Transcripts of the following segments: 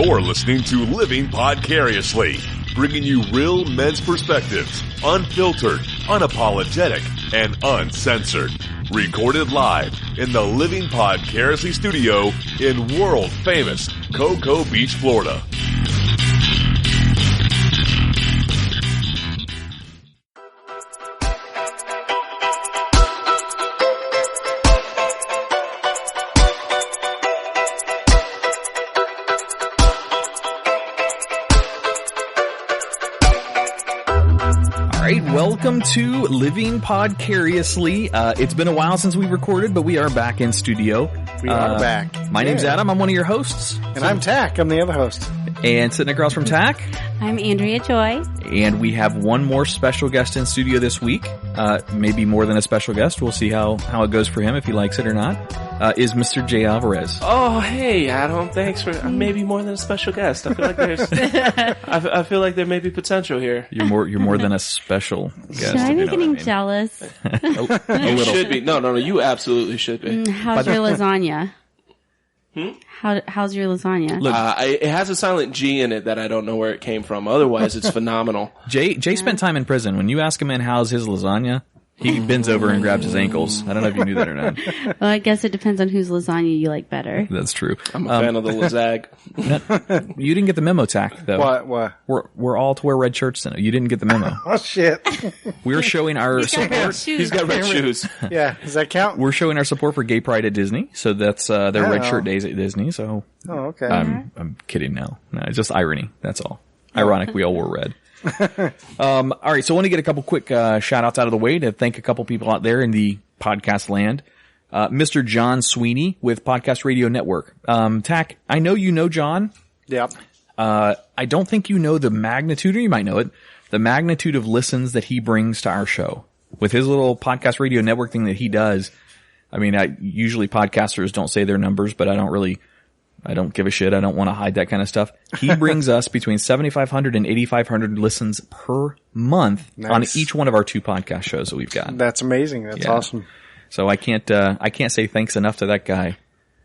You're listening to Living Podcariously, bringing you real men's perspectives, unfiltered, unapologetic, and uncensored. Recorded live in the Living Podcariously studio in world-famous Cocoa Beach, Florida. Welcome to Living Podcariously. It's been a while since we recorded, but we are back in studio. We are back. My name's Adam. I'm one of your hosts. And I'm Tack. I'm the other host. And sitting across from Tack. I'm Andrea Joy. And we have one more special guest in studio this week. Maybe more than a special guest. We'll see how it goes for him, if he likes it or not. Is Mr. J. Alvarez. Oh, hey, Adam. Thanks for maybe more than a special guest. I feel like there's, I feel like there may be potential here. You're more than a special guest. Should I be getting jealous? You should be. No, you absolutely should be. How's your lasagna? How's your lasagna? Look, it has a silent G in it that I don't know where it came from. Otherwise, it's phenomenal. Jay spent time in prison. When you ask a man how's his lasagna, he bends over and grabs his ankles. I don't know if you knew that or not. Well, I guess it depends on whose lasagna you like better. That's true. I'm a fan of the Lazag. You didn't get the memo, Tack, though. What? We're all to wear red shirts tonight. You didn't get the memo. Oh, shit. We're showing our support. He's got red shoes. Yeah, does that count? We're showing our support for Gay Pride at Disney. So that's their red shirt days at Disney. So okay. I'm kidding now. No, it's just irony. That's all. Ironic. We all wore red. All right, so I want to get a couple quick shout outs out of the way to thank a couple people out there in the podcast land. Mr. John Sweeney with Podcast Radio Network. Tack, I know you know John. Yep. I don't think you know the magnitude, or you might know it, the magnitude of listens that he brings to our show. With his little Podcast Radio Network thing that he does, I mean, usually podcasters don't say their numbers, but I don't give a shit. I don't want to hide that kind of stuff. He brings us between 7,500 and 8,500 listens per month on each one of our 2 podcast shows that we've got. That's amazing. That's awesome. So I can't say thanks enough to that guy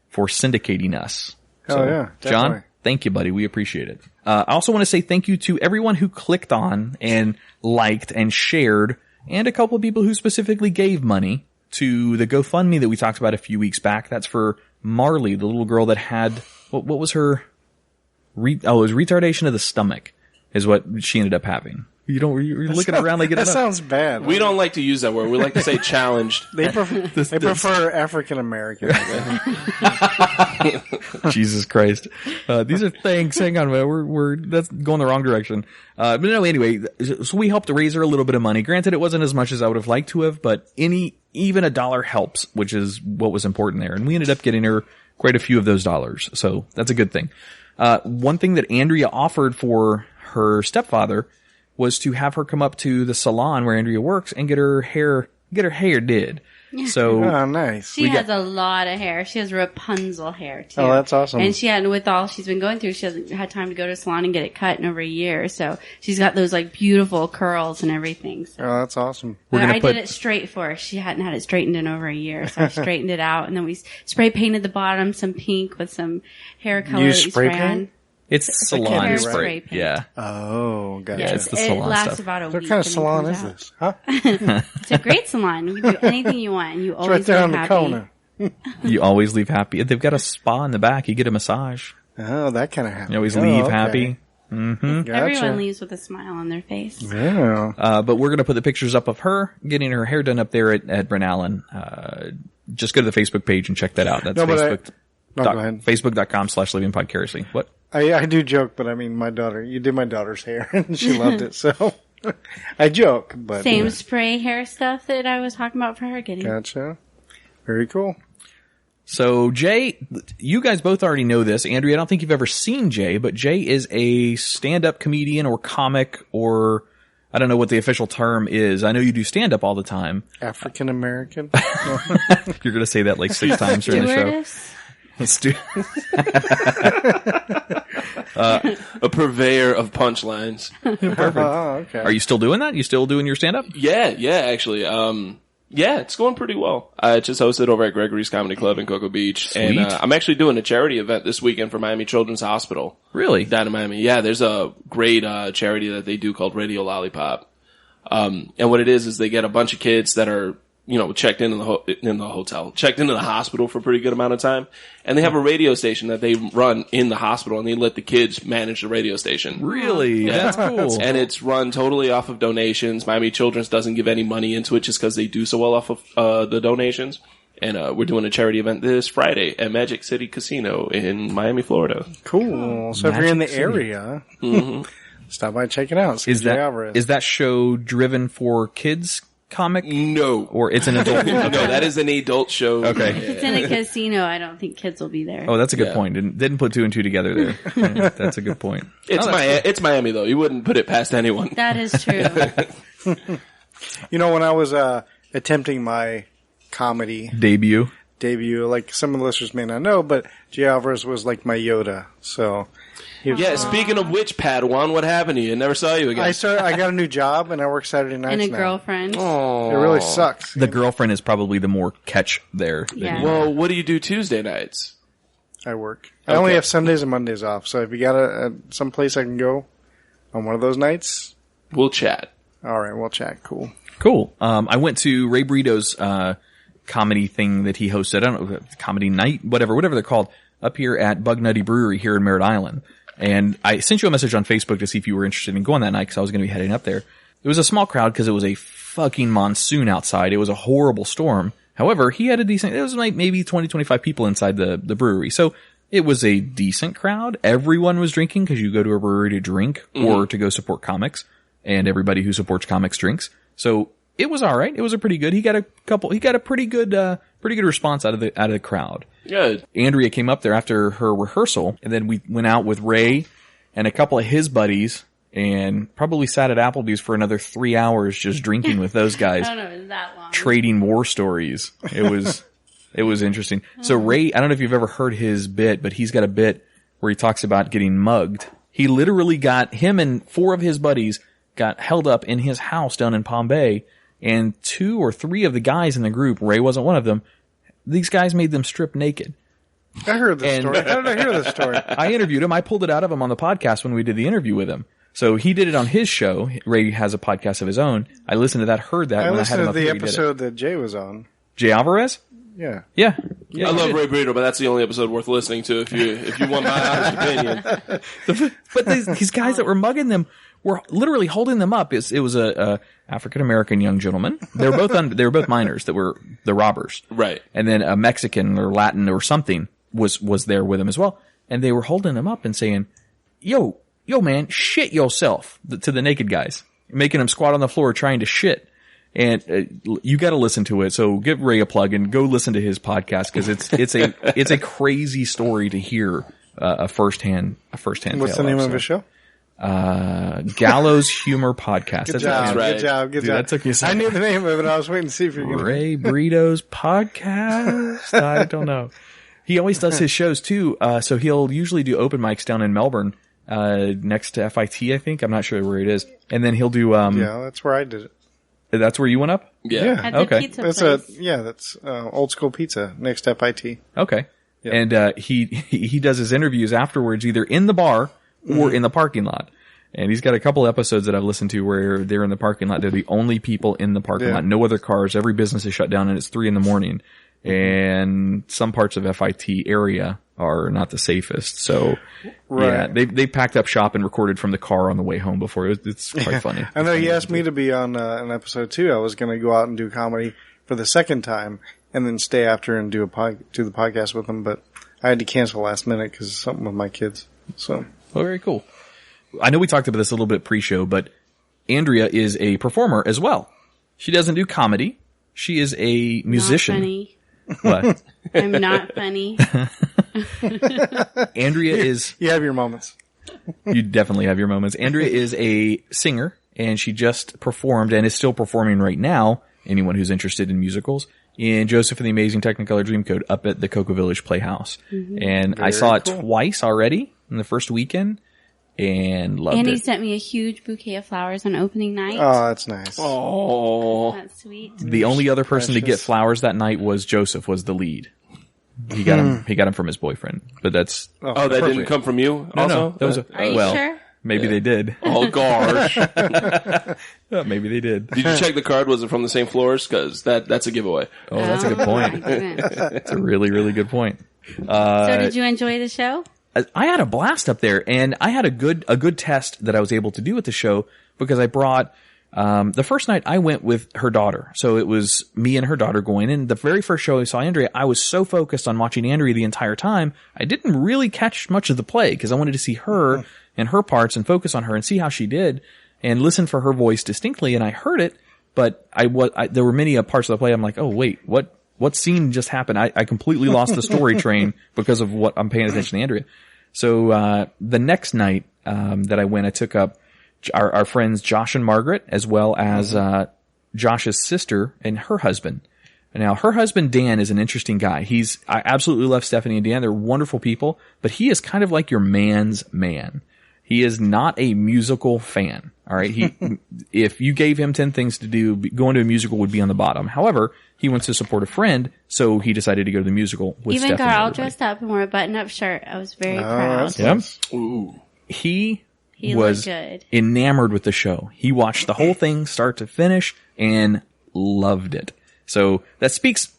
for syndicating us. So, oh yeah, definitely. John, thank you, buddy. We appreciate it. I also want to say thank you to everyone who clicked on and liked and shared, and a couple of people who specifically gave money to the GoFundMe that we talked about a few weeks back. That's for Marley, the little girl that had, what was her, it was retardation of the stomach is what she ended up having. You're looking around like that sounds bad. We don't like to use that word. We like to say challenged. They prefer African American. Jesus Christ. These are things. Hang on, man. That's going the wrong direction. But no, anyway, so we helped raise her a little bit of money. Granted, it wasn't as much as I would have liked to have, but even $1 helps, which is what was important there. And we ended up getting her quite a few of those dollars. So that's a good thing. One thing that Andrea offered for her stepfather was to have her come up to the salon where Andrea works and get her hair did. So nice. She has a lot of hair. She has Rapunzel hair too. Oh, that's awesome. And with all she's been going through, she hasn't had time to go to a salon and get it cut in over a year. So she's got those like beautiful curls and everything. So. Oh, that's awesome. I did it straight for her. She hadn't had it straightened in over a year, so I straightened it out, and then we spray painted the bottom some pink with some hair color. You spray paint? It's salon spray paint. Yeah. Oh, gotcha. Yeah, it's the salon it lasts stuff. about a week. What kind of salon is this? Huh? It's a great salon. You can do anything you want. You always it's right there on happy. the corner. You always leave happy. They've got a spa in the back. You get a massage. Oh, that kind of happy. You always leave happy. Mm-hmm. Gotcha. Everyone leaves with a smile on their face. Yeah. But we're going to put the pictures up of her getting her hair done up there at Bryn Allen. Just go to the Facebook page and check that out. That's go ahead. Facebook.com/livingpodcariously. What? I do joke, but I mean, you did my daughter's hair, and she loved it, so I joke. But same spray hair stuff that I was talking about for her getting. Gotcha. Very cool. So, Jay, you guys both already know this. Andrea, I don't think you've ever seen Jay, but Jay is a stand-up comedian or comic, or I don't know what the official term is. I know you do stand-up all the time. African American. You're going to say that like 6 times during the show. Let's do a purveyor of punchlines. Perfect. Oh, okay. Are you still doing that? You still doing your stand-up? Yeah, actually. Yeah, it's going pretty well. I just hosted over at Gregory's Comedy Club in Cocoa Beach. Sweet. And I'm actually doing a charity event this weekend for Miami Children's Hospital. Really? Down in Miami. Yeah, there's a great charity that they do called Radio Lollipop. And what it is they get a bunch of kids that are, checked into the hospital for a pretty good amount of time. And they have a radio station that they run in the hospital, and they let the kids manage the radio station. Really? Yeah. That's cool. And it's run totally off of donations. Miami Children's doesn't give any money into it just because they do so well off of the donations. And we're doing a charity event this Friday at Magic City Casino in Miami, Florida. Cool. So if you're in the area, stop by and check it out. Is Alvarez. that show driven for kids comic? No. Or it's an adult? No, that is an adult show. Okay. If it's in a casino, I don't think kids will be there. Oh, that's a good point. Didn't put two and two together there. Yeah, that's a good point. It's Miami, though. You wouldn't put it past anyone. That is true. When I was attempting my comedy Debut. like some of the listeners may not know, but J. Alvarez was like my Yoda. So Yeah, speaking of which, Padawan, what happened to you? I never saw you again. I got a new job and I work Saturday nights And a now. girlfriend. Oh. It really sucks. The girlfriend is probably the more catch there. than Yeah. you. Well, what do you do Tuesday nights? I work. I only Okay. have Sundays and Mondays off. So if you got some place I can go on one of those nights, We'll chat. all right, we'll chat. Cool. Cool. I went to Ray Brito's comedy thing that he hosted. I don't know, comedy night, whatever they're called, up here at Bug Nutty Brewery here in Merritt Island. And I sent you a message on Facebook to see if you were interested in going that night because I was going to be heading up there. It was a small crowd because it was a fucking monsoon outside. It was a horrible storm. However, he had it was like maybe 20, 25 people inside the brewery. So it was a decent crowd. Everyone was drinking because you go to a brewery to drink or to go support comics, and everybody who supports comics drinks. So it was all right. It was a pretty good. He got a pretty good response out of the crowd. Good. Andrea came up there after her rehearsal, and then we went out with Ray and a couple of his buddies and probably sat at Applebee's for another 3 hours just drinking with those guys, I don't know, it was that long. trading war stories. It was interesting. So Ray, I don't know if you've ever heard his bit, but he's got a bit where he talks about getting mugged. He literally him and 4 of his buddies got held up in his house down in Palm Bay, and 2 or 3 of the guys in the group, Ray wasn't one of them, these guys made them strip naked. I heard this story. How did I hear this story? I interviewed him. I pulled it out of him on the podcast when we did the interview with him. So he did it on his show. Ray has a podcast of his own. I listened to that, heard that. I when I had listened him to up the here, he did it. episode that Jay was on. Jay Alvarez? Yeah. Yeah. I love Ray Brito, but that's the only episode worth listening to if you want my honest opinion. But these guys that were mugging them were literally holding them up. It was a African American young gentleman. They were both minors that were the robbers. Right. And then a Mexican or Latin or something was there with him as well. And they were holding them up and saying, yo man, shit yourself to the naked guys, making them squat on the floor trying to shit. And you got to listen to it. So give Ray a plug and go listen to his podcast because it's a crazy story to hear a firsthand. What's tale the name of his show? Gallows Humor Podcast. Good job. right. Good job. Good Dude, job. that took you a I second. knew the name of it. I was waiting to see if you're going to. Ray Brito's podcast. I don't know. He always does his shows too. So he'll usually do open mics down in Melbourne, next to FIT, I think. I'm not sure where it is. And then he'll do, Yeah, that's where I did it. that's where you went up? Yeah. At the Okay. pizza That's place. that's old school pizza next to FIT. Okay. Yep. And, he does his interviews afterwards either in the bar or in the parking lot. And he's got a couple episodes that I've listened to where they're in the parking lot. They're the only people in the parking Yeah. lot. No other cars. Every business is shut down and it's 3 a.m. And some parts of FIT area are not the safest. So yeah, Right. they packed up shop and recorded from the car on the way home before. It's quite funny. I know he asked me to be on an episode too. I was going to go out and do comedy for the second time and then stay after and do the podcast with him, but I had to cancel last minute because of something with my kids. So Well, very cool. I know we talked about this a little bit pre-show, but Andrea is a performer as well. She doesn't do comedy. She is a musician. Not funny. What? I'm not funny. Andrea is, you have your moments. you definitely have your moments. Andrea is a singer and she just performed and is still performing right now. Anyone who's interested in musicals in Joseph and the Amazing Technicolor Dreamcoat up at the Cocoa Village Playhouse. And I saw it cool. twice already in the first weekend. and loved And he it. sent me a huge bouquet of flowers on opening night. Oh, that's nice. Oh, That's sweet. The only other person to get Precious. flowers that night was Joseph, was the lead. He got him. He got him from his boyfriend, but that's that didn't come from you. no. That was Are you sure? maybe they did. Oh gosh! Maybe they did. Did you check the card? Was it from the same floors? Because that's a giveaway. Oh, that's a good point. I didn't. That's a really, really good point. So did you enjoy the show? I had a blast up there, and I had a good test that I was able to do at the show because I brought. The first night I went with her daughter. So it was me and her daughter going in. The very first show I saw Andrea, I was so focused on watching Andrea the entire time, I didn't really catch much of the play because I wanted to see her and her parts and focus on her and see how she did and listen for her voice distinctly. And I heard it, but there were many parts of the play I'm like, oh wait, what scene just happened? I completely lost the story train because of what I'm paying attention to Andrea. So, the next night, that I went, I took up our friends Josh and Margaret, as well as Josh's sister and her husband. Now, her husband Dan is an interesting guy. I absolutely love Stephanie and Dan. They're wonderful people, but he is kind of like your man's man. He is not a musical fan. All right. If you gave him 10 things to do, going to a musical would be on the bottom. However, he wants to support a friend, so he decided to go to the musical with Even Stephanie. got all and everybody. dressed up and wore a button-up shirt. I was very proud. That's Yep. nice. Ooh. He was looked good. enamored with the show. He watched the whole thing start to finish and loved it. So that speaks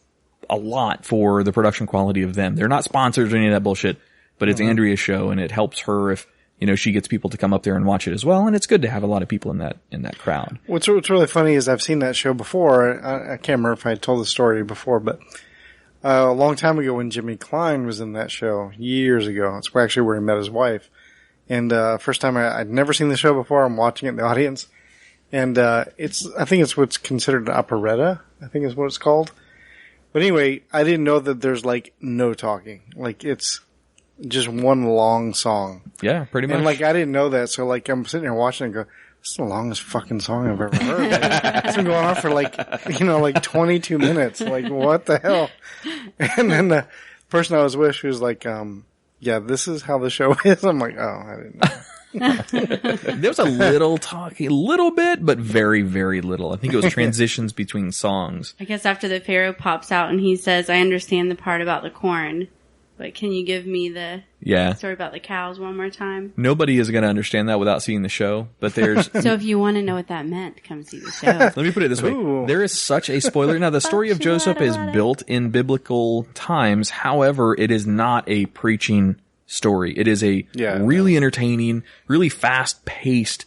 a lot for the production quality of them. They're not sponsors or any of that bullshit, but it's Andrea's show, and it helps her if, she gets people to come up there and watch it as well. And it's good to have a lot of people in that crowd. What's really funny is I've seen that show before. I can't remember if I told the story before, but a long time ago when Jimmy Klein was in that show, years ago, it's actually where he met his wife. And first time I'd never seen the show before. I'm watching it in the audience, and I think it's what's considered an operetta. I think is what it's called. But anyway, I didn't know that there's like no talking. Like it's just one long song. Yeah, pretty much. And like I didn't know that, so like I'm sitting here watching and go, this is the longest fucking song I've ever heard. It's been going on for like 22 minutes. Like what the hell? And then the person I was with, she was like, yeah, this is how the show is. I'm like, oh, I didn't know. There was a little talking, a little bit, but very, very little. I think it was transitions between songs. I guess after the Pharaoh pops out and he says, I understand the part about the corn, but can you give me the story about the cows one more time? Nobody is going to understand that without seeing the show, but there's... So if you want to know what that meant, come see the show. Let me put it this way. Ooh. There is such a spoiler. Now, the story of Joseph is built in biblical times. However, it is not a preaching story. It is a really entertaining, really fast-paced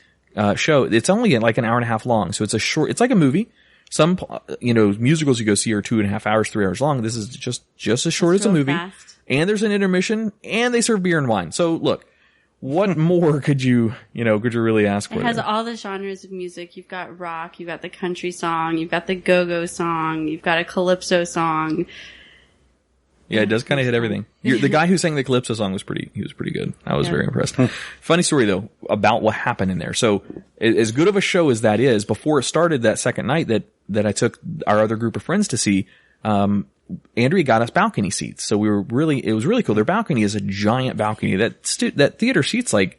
show. It's only like an hour and a half long, so it's it's like a movie. Some, musicals you go see are 2.5 hours, 3 hours long. This is just as short as a movie. Fast. And there's an intermission, and they serve beer and wine. So look, what more could you really ask for? It has there? all the genres of music. You've got rock, you've got the country song, you've got the go-go song, you've got a calypso song. Yeah, it does kind of hit everything. The guy who sang the calypso song was pretty good. I was very impressed. Funny story though about what happened in there. So as good of a show as that is, before it started that second night that I took our other group of friends to see, Andrea got us balcony seats. So it was really cool. Their balcony is a giant balcony. That theater seats like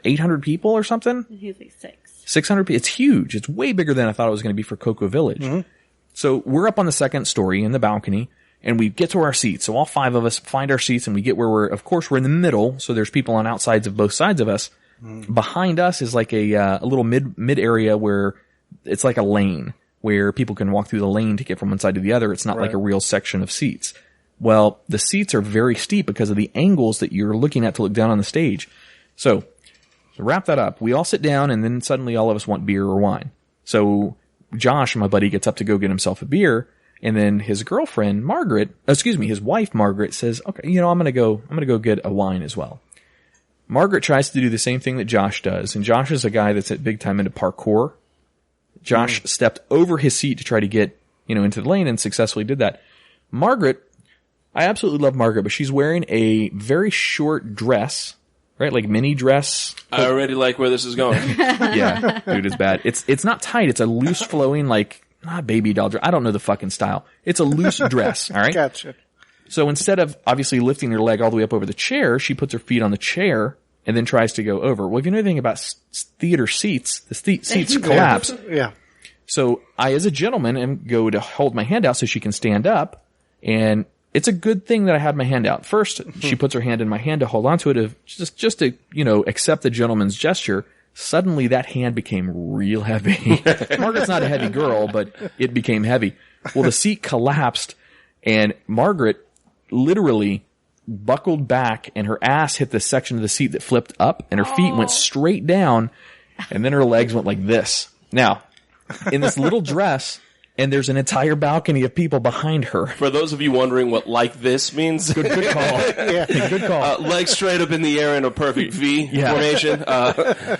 800 people or something. He's like 600 people. It's huge. It's way bigger than I thought it was going to be for Cocoa Village. Mm-hmm. So we're up on the second story in the balcony, and we get to our seats. So all 5 of us find our seats, and we get where we're in the middle. So there's people on outsides of both sides of us. Mm-hmm. Behind us is like a little mid area where it's like a lane where people can walk through the lane to get from one side to the other. It's not like a real section of seats. Well, the seats are very steep because of the angles that you're looking at to look down on the stage. So to wrap that up, we all sit down, and then suddenly all of us want beer or wine. So Josh, my buddy, gets up to go get himself a beer, and then his girlfriend, his wife, Margaret, says, okay, I'm going to go get a wine as well. Margaret tries to do the same thing that Josh does, and Josh is a guy that's big time into parkour. Josh stepped over his seat to try to get, into the lane and successfully did that. Margaret, I absolutely love Margaret, but she's wearing a very short dress, right? Like mini dress. I already like where this is going. Yeah, dude, it's bad. It's not tight. It's a loose flowing, like, not baby doll dress. I don't know the fucking style. It's a loose dress, all right? Gotcha. So instead of obviously lifting her leg all the way up over the chair, she puts her feet on the chair and then tries to go over. Well, if you know anything about theater seats, the seats collapse. Yeah. So I, as a gentleman, go to hold my hand out so she can stand up, and it's a good thing that I had my hand out. First, she puts her hand in my hand to hold onto it, just to, accept the gentleman's gesture. Suddenly that hand became real heavy. Margaret's not a heavy girl, but it became heavy. Well, the seat collapsed, and Margaret literally buckled back, and her ass hit the section of the seat that flipped up, and her feet went straight down, and then her legs went like this. Now, in this little dress, and there's an entire balcony of people behind her. For those of you wondering what like this means. Good call. Yeah. Good call. Legs straight up in the air in a perfect V formation.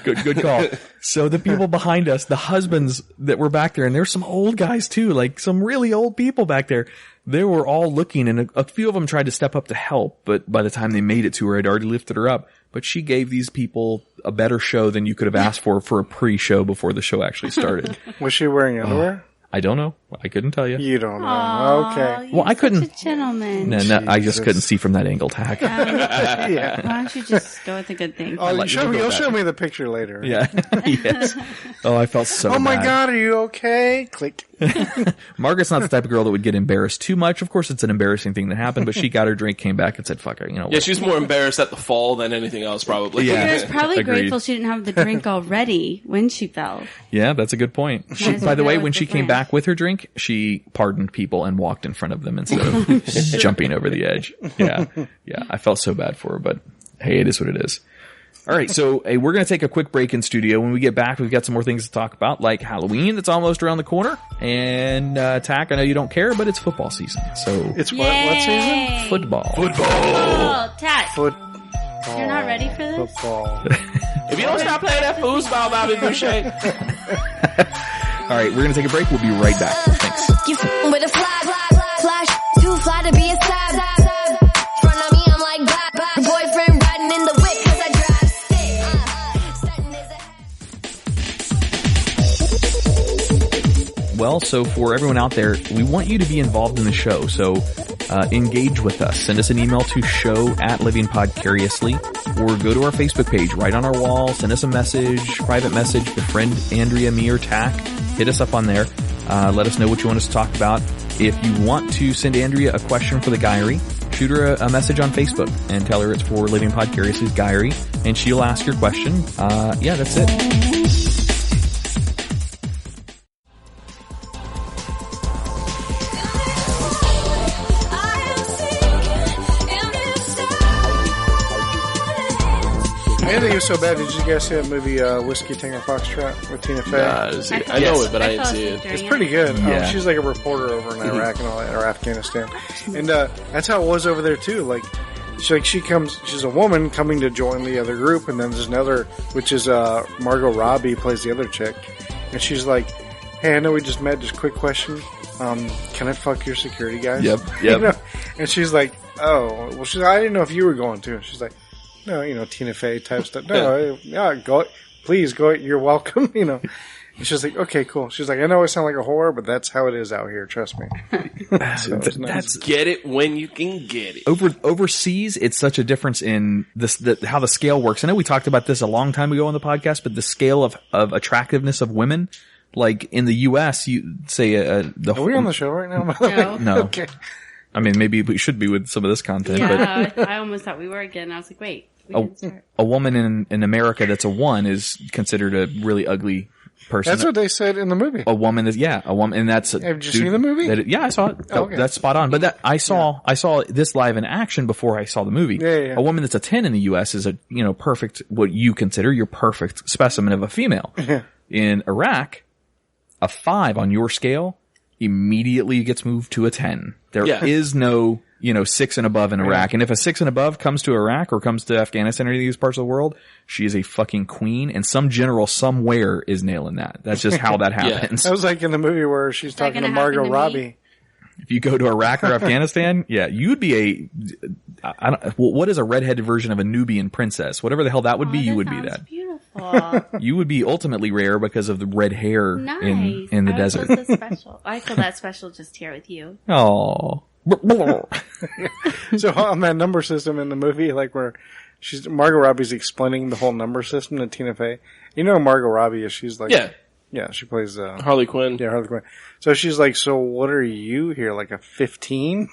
Good call. So the people behind us, the husbands that were back there, and there's some old guys too, like some really old people back there. They were all looking, and a few of them tried to step up to help, but by the time they made it to her, I'd already lifted her up. But she gave these people a better show than you could have asked for a pre-show before the show actually started. Was she wearing underwear? I don't know. I couldn't tell you. You don't know. Aw, Okay. Well, I couldn't. Such a gentleman. No, I just couldn't see from that angle, Tack. Yeah. Why don't you just go with the good thing? Oh, I'll let you go you'll back. show me the picture later. Yeah. Yes. Oh, I felt so Oh my bad. God, are you okay? Click. Margaret's not the type of girl that would get embarrassed too much. Of course, it's an embarrassing thing that happened, but she got her drink, came back, and said, fuck her. Yeah, she's more embarrassed at the fall than anything else, probably. Yeah. She was probably Agreed. grateful she didn't have the drink already when she fell. Yeah, that's a good point. Might as By the well way, go when with she the came plan. back with her drink, she pardoned people and walked in front of them instead of jumping over the edge. Yeah. Yeah. I felt so bad for her, but hey, it is what it is. All right. So hey, we're going to take a quick break in studio. When we get back, we've got some more things to talk about, like Halloween that's almost around the corner. And, Tack, I know you don't care, but it's football season. So It's what season? Yay! football. Oh, Tat, Football. you're not ready for this? Football. If you don't stop playing that foosball, Bobby Boucher. All right. We're going to take a break. We'll be right back. Thanks. You with a flash, too fly to be a stab. Front of me, I'm like bad. Your boyfriend riding in the whip 'cause I drive stick. Well, so for everyone out there, we want you to be involved in the show. So engage with us. Send us an email to show@livingpodcariously, or go to our Facebook page, right on our wall. Send us a message, private message, befriend Andrea, me, or Tack. Hit us up on there. Let us know what you want us to talk about. If you want to send Andrea a question for the Guyry, shoot her a message on Facebook and tell her it's for Living Podcariously's Guyry, and she'll ask your question. Yeah, that's it. I didn't think it was so bad. Did you guys see that movie, Whiskey Tango Foxtrot with Tina Fey? I know it, but I didn't see it. It's pretty good. Yeah. She's like a reporter over in Iraq and all that, or Afghanistan. And that's how it was over there too. Like she's a woman coming to join the other group, and then there's another, which is Margot Robbie plays the other chick. And she's like, hey, I know we just met, just quick question. Can I fuck your security guys? Yep. You know? And she's like, oh, well, I didn't know if you were going to. And she's like, no, Tina Fey type stuff. No, yeah, go, please go. You're welcome. And she's like, okay, cool. She's like, I know I sound like a whore, but that's how it is out here. Trust me. So it's nice. That's Get it when you can get it. overseas. It's such a difference in how the scale works. I know we talked about this a long time ago on the podcast, but the scale of attractiveness of women, like in the U.S., you say Are we on the show right now? By the way? No. No. Okay. I mean, maybe we should be with some of this content, but Yeah, I almost thought we were again. I was like, wait, we didn't start. a woman in America that's a 1 is considered a really ugly person. That's what they said in the movie. A woman is, a woman, and that's. Have you seen the movie? Yeah, I saw it. Oh, okay. That's spot on. But I saw this live in action before I saw the movie. Yeah. A woman that's a 10 in the U.S. is a perfect, what you consider your perfect specimen of a female. Yeah. In Iraq, a 5 on your scale immediately gets moved to a 10. There is no 6 and above in Iraq. And if a 6 and above comes to Iraq or comes to Afghanistan or any of these parts of the world, she is a fucking queen, and some general somewhere is nailing that. That's just how that happens. That was like in the movie where she's that talking to gonna happen Margot to me? Robbie. If you go to Iraq or Afghanistan, you'd be what is a redheaded version of a Nubian princess? Whatever the hell that would be, you would be that. Beautiful. You would be ultimately rare because of the red hair Nice. in the I desert. feel so special. I feel that special just here with you. Oh. So on that number system in the movie, like where Margot Robbie's explaining the whole number system to Tina Fey. You know who Margot Robbie is? She's like, yeah, she plays, Harley Quinn. Yeah, Harley Quinn. So she's like, so what are you here, like a 15?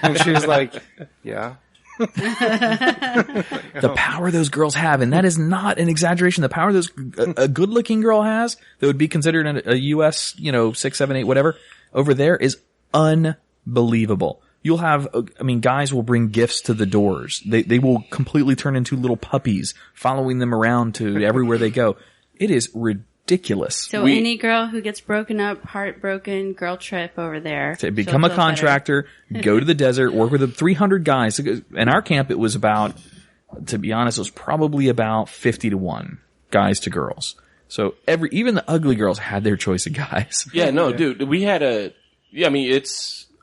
And she's like, yeah. The power those girls have, and that is not an exaggeration. The power a good-looking girl has that would be considered a U.S., 6, 7, 8, whatever, over there is unbelievable. You'll have, guys will bring gifts to the doors. They will completely turn into little puppies, following them around to everywhere they go. It is ridiculous. So any girl who gets broken up, heartbroken, girl trip over there. To become a contractor, go to the desert, work with 300 guys. In our camp, it was about, to be honest, it was probably about 50-1 guys to girls. So even the ugly girls had their choice of guys. Yeah, no, dude, we had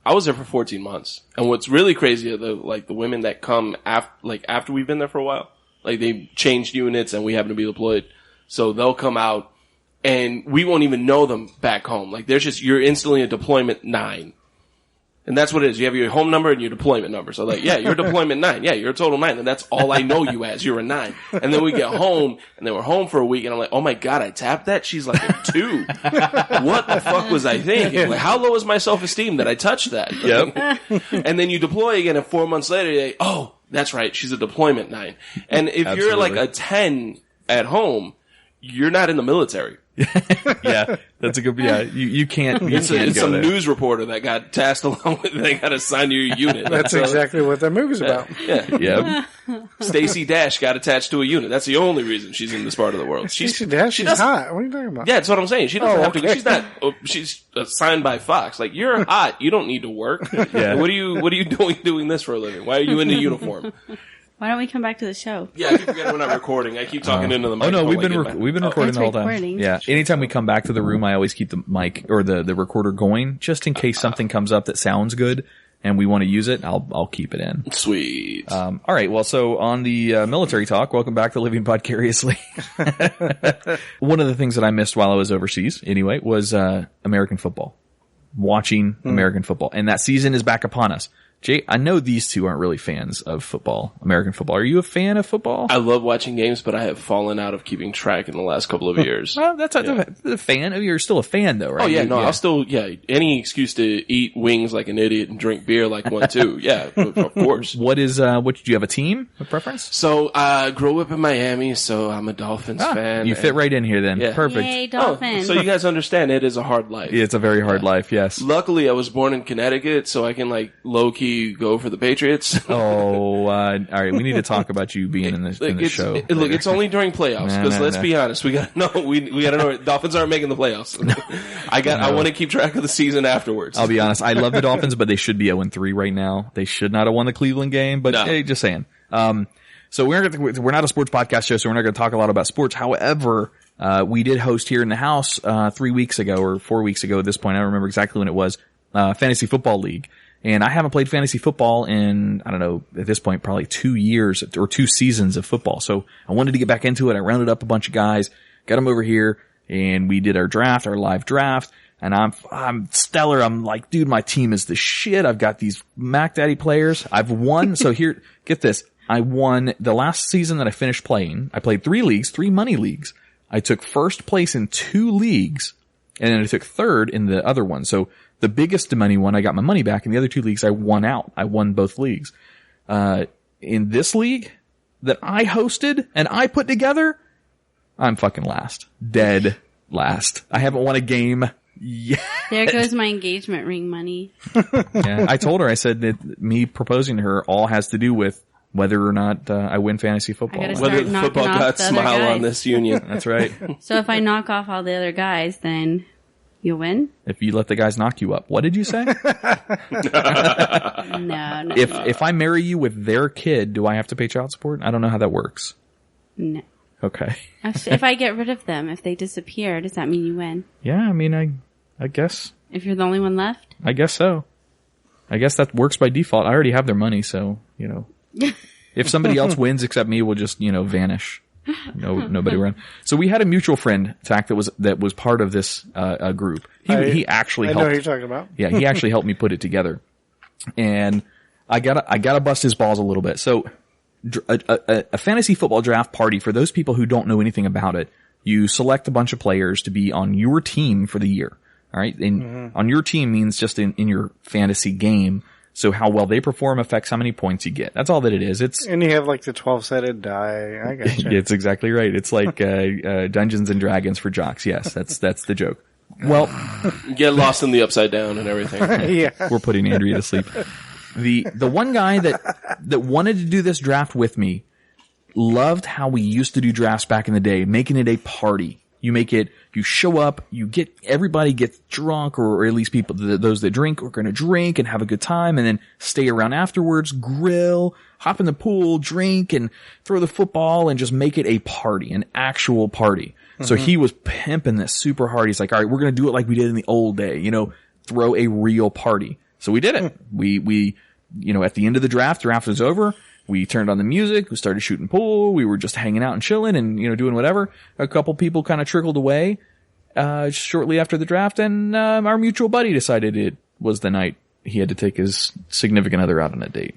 I was there for 14 months. And what's really crazy are the women that come after we've been there for a while. Like, they changed units and we happen to be deployed. So they'll come out and we won't even know them back home. Like, you're instantly a deployment 9. And that's what it is. You have your home number and your deployment number. So like, yeah, you're deployment 9. Yeah, you're a total 9. And that's all I know you as. You're a 9. And then we get home and then we're home for a week and I'm like, oh my God, I tapped that? She's like a 2. What the fuck was I thinking? Like, how low is my self-esteem that I touched that? Yep. And then you deploy again and 4 months later, you're like, oh, that's right. She's a deployment 9. And if you're like a 10 at home, you're not in the military. Yeah, that's a good. Yeah, you can't. It's some news reporter that got tasked along with. They got assigned to your unit. That's exactly what that movie's about. Yeah. Stacey Dash got attached to a unit. That's the only reason she's in this part of the world. Stacey Dash, she's hot. What are you talking about? Yeah, that's what I'm saying. She doesn't have to. She's not. She's assigned by Fox. Like, you're hot. You don't need to work. Yeah. What are you doing this for a living? Why are you in the uniform? Why don't we come back to the show? Yeah, I keep forgetting we're not recording. I keep talking into the mic. Oh no, we've been recording the whole time. Recording. Yeah. Anytime we come back to the room, I always keep the mic or the recorder going just in case something comes up that sounds good and we want to use it. I'll keep it in. Sweet. All right. Well, so on the military talk, welcome back to Living Vicariously. One of the things that I missed while I was overseas, anyway, was American football. Watching American football, and that season is back upon us. Jay, I know these two aren't really fans of football, American football. Are you a fan of football? I love watching games, but I have fallen out of keeping track in the last couple of years. Well, that's a fan. You're still a fan, though, right? Oh, yeah, no, I'll still, any excuse to eat wings like an idiot and drink beer like one, too. Yeah, of course. What do you have a team of preference? So, grew up in Miami, so I'm a Dolphins fan. You fit right in here then. Yeah. Perfect. Yay, Dolphins. So you guys understand it is a hard life. It's a very hard life, yes. Luckily, I was born in Connecticut, so I can, low-key go for the Patriots. All right. We need to talk about you being in the show. Look, it's only during playoffs because let's be honest, we gotta know. We gotta know. Dolphins aren't making the playoffs. I want to keep track of the season afterwards. I'll be honest. I love the Dolphins, but they should be 0-3 right now. They should not have won the Cleveland game. But hey, just saying. So we're not a sports podcast show, so we're not going to talk a lot about sports. However, we did host here in the house 3 weeks ago or 4 weeks ago at this point. I don't remember exactly when it was. Fantasy Football League. And I haven't played fantasy football in, I don't know, at this point, probably 2 years or 2 seasons of football. So I wanted to get back into it. I rounded up a bunch of guys, got them over here, and we did our live draft. And I'm stellar. I'm like, dude, my team is the shit. I've got these Mac Daddy players. I've won. So here, get this. I won the last season that I finished playing. I played 3 leagues, 3 money leagues. I took first place in 2 leagues, and then I took third in the other one. So the biggest money one, I got my money back. In the other 2 leagues, I won out. I won both leagues. In this league that I hosted and I put together, I'm fucking last. Dead last. I haven't won a game yet. There goes my engagement ring money. Yeah, I told her, I said that me proposing to her all has to do with whether or not I win fantasy football. Whether the football gods smile on this union. That's right. So if I knock off all the other guys, then you'll win? If you let the guys knock you up. What did you say? No. If I marry you with their kid, do I have to pay child support? I don't know how that works. No. Okay. If I get rid of them, if they disappear, does that mean you win? Yeah, I mean, I guess. If you're the only one left? I guess so. I guess that works by default. I already have their money, so, if somebody else wins except me, we'll just, vanish. Nobody around. So we had a mutual friend, Tack, that was part of this group. He actually helped. I know who you're talking about. Yeah, he actually helped me put it together. And I gotta bust his balls a little bit. So a fantasy football draft party for those people who don't know anything about it. You select a bunch of players to be on your team for the year. All right. And on your team means just in your fantasy game. So how well they perform affects how many points you get. That's all that it is. And you have like the 12-sided die. I gotcha. It's exactly right. It's like, Dungeons and Dragons for jocks. Yes. That's the joke. Well, Get lost in the upside down and everything. Yeah. we're putting Andrea to sleep. The one guy that wanted to do this draft with me loved how we used to do drafts back in the day, making it a party. You show up, everybody gets drunk, or at least those that drink are going to drink and have a good time, and then stay around afterwards, grill, hop in the pool, drink, and throw the football, and just make it a party, an actual party. So he was pimping this super hard. He's like, all right, we're going to do it like we did in the old day, throw a real party. So we did it. We at the end of the draft was over. We turned on the music. We started shooting pool. We were just hanging out and chilling and, doing whatever. A couple people kind of trickled away, shortly after the draft. And, our mutual buddy decided it was the night he had to take his significant other out on a date.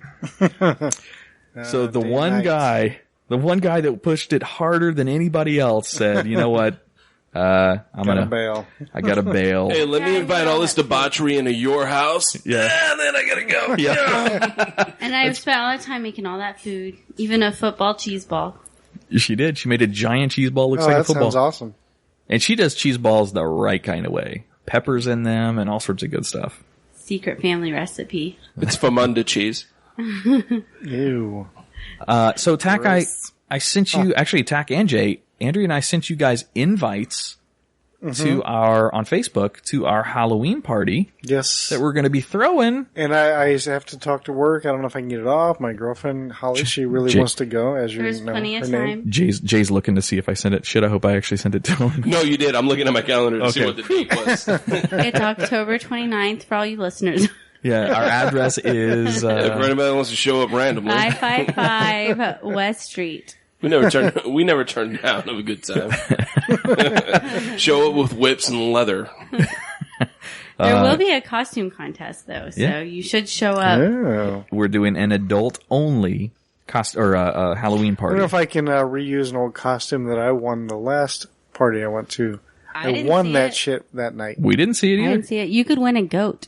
So the one guy that pushed it harder than anybody else said, you know what? I gotta bail. Hey, let me invite all this debauchery into your house. Yeah. And then I gotta go. Yeah. And I've spent all the time making all that food, even a football cheese ball. She did. She made a giant cheese ball. Looks like a that football. sounds awesome. And she does cheese balls the right kind of way. Peppers in them and all sorts of good stuff. Secret family recipe. It's Famunda cheese. Ew. So Tack, I sent you, actually Tack and Jay, Andrea and I sent you guys invites to on Facebook to our Halloween party. Yes. That we're going to be throwing. And I have to talk to work. I don't know if I can get it off. My girlfriend, Holly, she really wants to go, as you There's know plenty of her name. time. Jay's looking to see if I sent it. Shit, I hope I actually sent it to him. No, you did. I'm looking at my calendar to see what the date was. It's October 29th for all you listeners. Yeah, our address is... if anybody wants to show up randomly. 555 West Street. We never turn down of a good time. Show up with whips and leather. There will be a costume contest though, so you should show up. Oh. We're doing an adult-only Halloween I party. don't know if I can reuse an old costume that I won the last party I went to. I won that shit that night. We didn't see it I either. didn't see it. You could win a goat.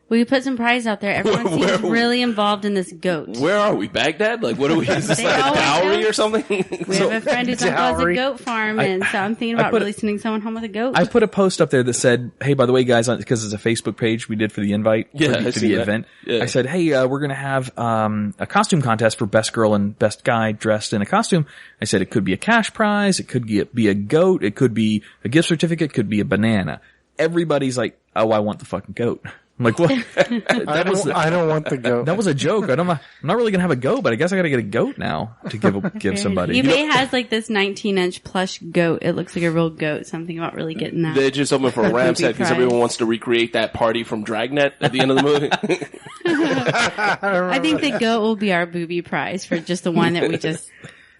We put some prize out there. Everyone seems really involved in this goat. Where are we? Baghdad? Like, what are we? Is this They like a always dowry do. or something? We have a friend who's uncle has a dowry. goat farm, and so I'm thinking about really sending someone home with a goat. I put a post up there that said, hey, by the way, guys, because it's a Facebook page we did for the invite Yeah, for I the see that. event. Yeah. I said, hey, we're going to have a costume contest for best girl and best guy dressed in a costume. I said it could be a cash prize. It could be a goat. It could be a gift certificate. It could be a banana. Everybody's like, oh, I want the fucking goat. I'm like, what? I don't want the goat. That was a joke. I'm not really going to have a goat, but I guess I got to get a goat now to give somebody. eBay has like this 19-inch plush goat. It looks like a real goat. Something about really getting that. They're just hoping for a ram set because prize. everyone wants to recreate that party from Dragnet at the end of the movie. I think the goat will be our booby prize for just the one that we just.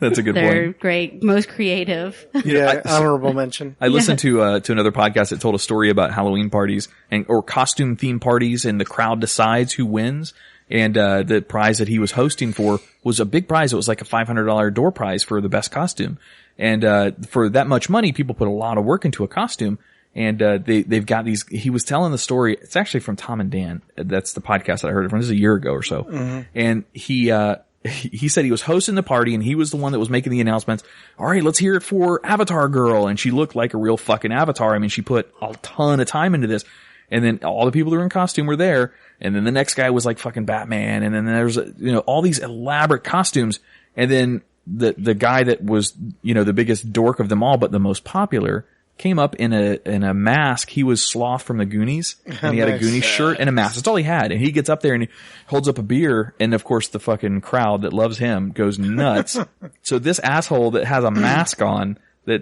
That's a good They're point. great, most creative. Yeah, honorable mention. I listened to another podcast that told a story about Halloween parties or costume themed parties, and the crowd decides who wins. And the prize that he was hosting for was a big prize. It was like a $500 door prize for the best costume. And for that much money, people put a lot of work into a costume. And they've got these. He was telling the story. It's actually from Tom and Dan. That's the podcast that I heard it from. This is a year ago or so. Mm-hmm. And he said he was hosting the party, and he was the one that was making the announcements. All right, let's hear it for Avatar Girl. And she looked like a real fucking avatar. I mean, she put a ton of time into this. And then all the people that were in costume were there. And then the next guy was like fucking Batman. And then there's, all these elaborate costumes. And then the guy that was, the biggest dork of them all, but the most popular, came up in a mask. He was Sloth from the Goonies, and he had a Goonies shirt and a mask. That's all he had. And he gets up there and he holds up a beer, and of course the fucking crowd that loves him goes nuts. So this asshole that has a mask on, that,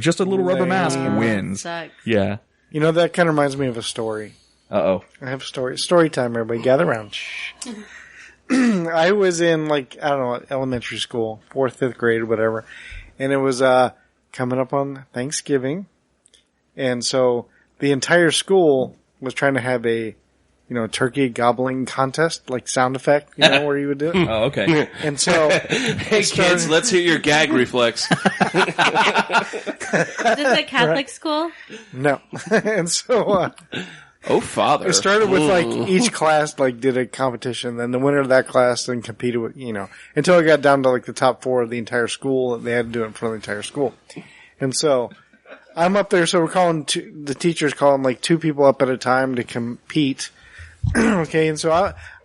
just a little rubber mask, wins. Sucks. Yeah. That kind of reminds me of a story. Uh-oh. I have a story. Story time, everybody. Gather around. I was in, elementary school, 4th, 5th grade, whatever. And it was coming up on Thanksgiving. And so the entire school was trying to have a turkey gobbling contest, like sound effect, where you would do it. Oh, okay. And so, Hey kids, let's hear your gag reflex. Is this a Catholic school? no. And so, Oh, father. it started with like each class like did a competition, then the winner of that class then competed with, until it got down to like the top 4 of the entire school. They had to do it in front of the entire school. And so I'm up there, so we're calling the teachers calling like 2 people up at a time to compete. Okay. And so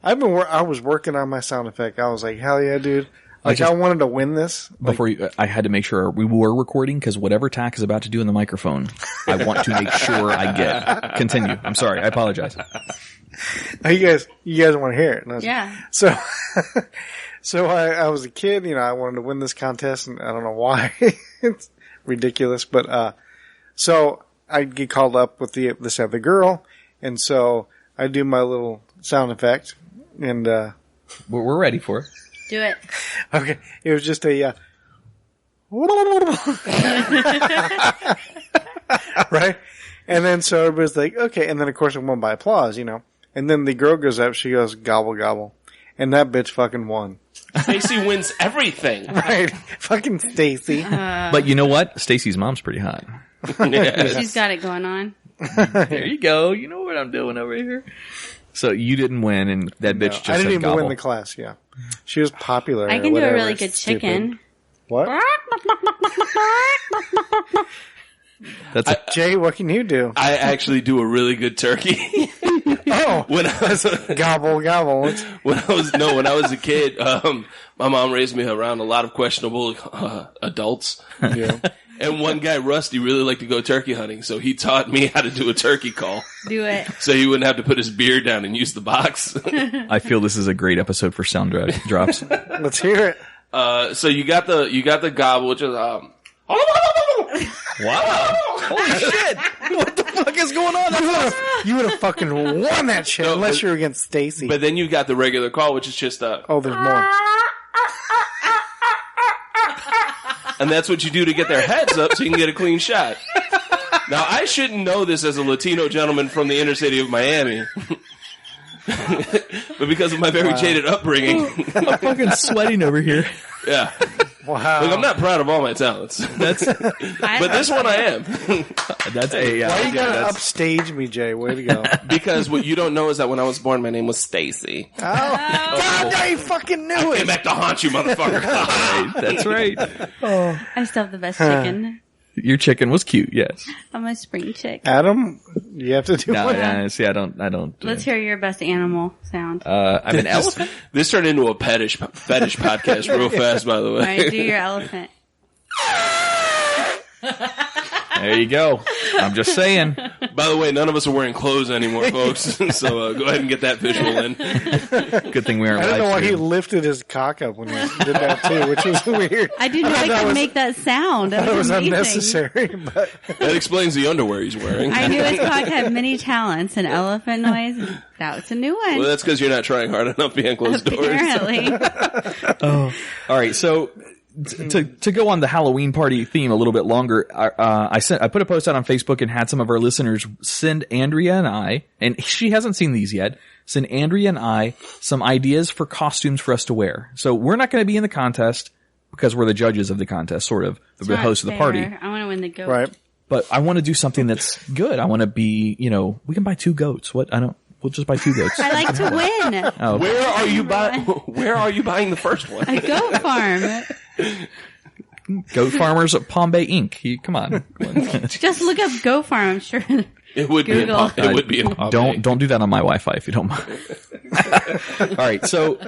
I was working on my sound effect. I was like, hell yeah, dude. Like I wanted to win this. Before I had to make sure we were recording because whatever Tack is about to do in the microphone, I want to make sure I get. Continue. I'm sorry. I apologize. You guys want to hear it? Yeah. So, I was a kid, I wanted to win this contest and I don't know why. It's ridiculous, but, so I'd get called up with this other girl. And so I do my little sound effect and, We're ready for it. Do it. okay. It was just a, right? And then so everybody's like, okay. And then of course it won by applause, And then the girl goes up, she goes, gobble, gobble. And that bitch fucking won. Stacy wins everything. Right. Fucking Stacy. But you know what? Stacy's mom's pretty hot. Yes. She's got it going on. There you go. You know what I'm doing over here. So you didn't win, and that bitch just I didn't said even gobble. win the class, yeah. She was popular. I or can do a whatever, really good stupid. chicken. What? That's Jay, what can you do? I actually do a really good turkey. Oh, When I was gobble, gobble. when I was a kid, my mom raised me around a lot of questionable adults. Yeah. And one guy, Rusty, really liked to go turkey hunting, so he taught me how to do a turkey call, Do it. so he wouldn't have to put his beer down and use the box. I feel this is a great episode for sound drops. Let's hear it. So you got the gobble, which is Wow! Holy shit! What the fuck is going on? You would have fucking won that shit No, unless but- you were against Stacy. But then you got the regular call, which is just Oh, there's more. and that's what you do to get their heads up so you can get a clean shot. Now, I shouldn't know this as a Latino gentleman from the inner city of Miami. But because of my very jaded upbringing, I'm fucking sweating over here. yeah. Wow. Look, I'm not proud of all my talents. That's But this one I am. that's a Why you gotta that's, upstage me, Jay? Way to go. Because what you don't know is that when I was born, my name was Stacy. Oh, God, I fucking knew Came it. back to haunt you, motherfucker. that's right. I still have the best chicken. Your chicken was cute, yes. I'm a spring chick. Adam, you have to do No, one. yeah, see, I don't. Let's hear your best animal sound. I'm an elephant. This turned into a fetish podcast real fast, by the way. All right, do your elephant. There you go. I'm just saying. By the way, none of us are wearing clothes anymore, folks. So go ahead and get that visual in. Good thing we aren't I don't know live why he stream. lifted his cock up when he did that too, which was weird. I didn't know I that could was- make that sound. That That was amazing. unnecessary, but That explains the underwear he's wearing. I knew his cock had many talents. An elephant noise. That was a new one. Well, that's because you're not trying hard enough behind closed doors. Apparently. All right, so to go on the Halloween party theme a little bit longer, I put a post out on Facebook and had some of our listeners send Andrea and I, and she hasn't seen these yet, send Andrea and I some ideas for costumes for us to wear. So we're not going to be in the contest because we're the judges of the contest, sort of, the Not host of the party. fair. I want to win the goat. right. But I want to do something that's good. I want to be, we can buy 2 goats. We'll just buy 2 goats. I like to win. Oh, Where are you buying the first one? A goat farm. Goat Farmers at Palm Bay Inc. Come on. Just look up goat farm. I'm sure. It would Google. be. It would be. Don't do that on my Wi-Fi if you don't mind. All right. So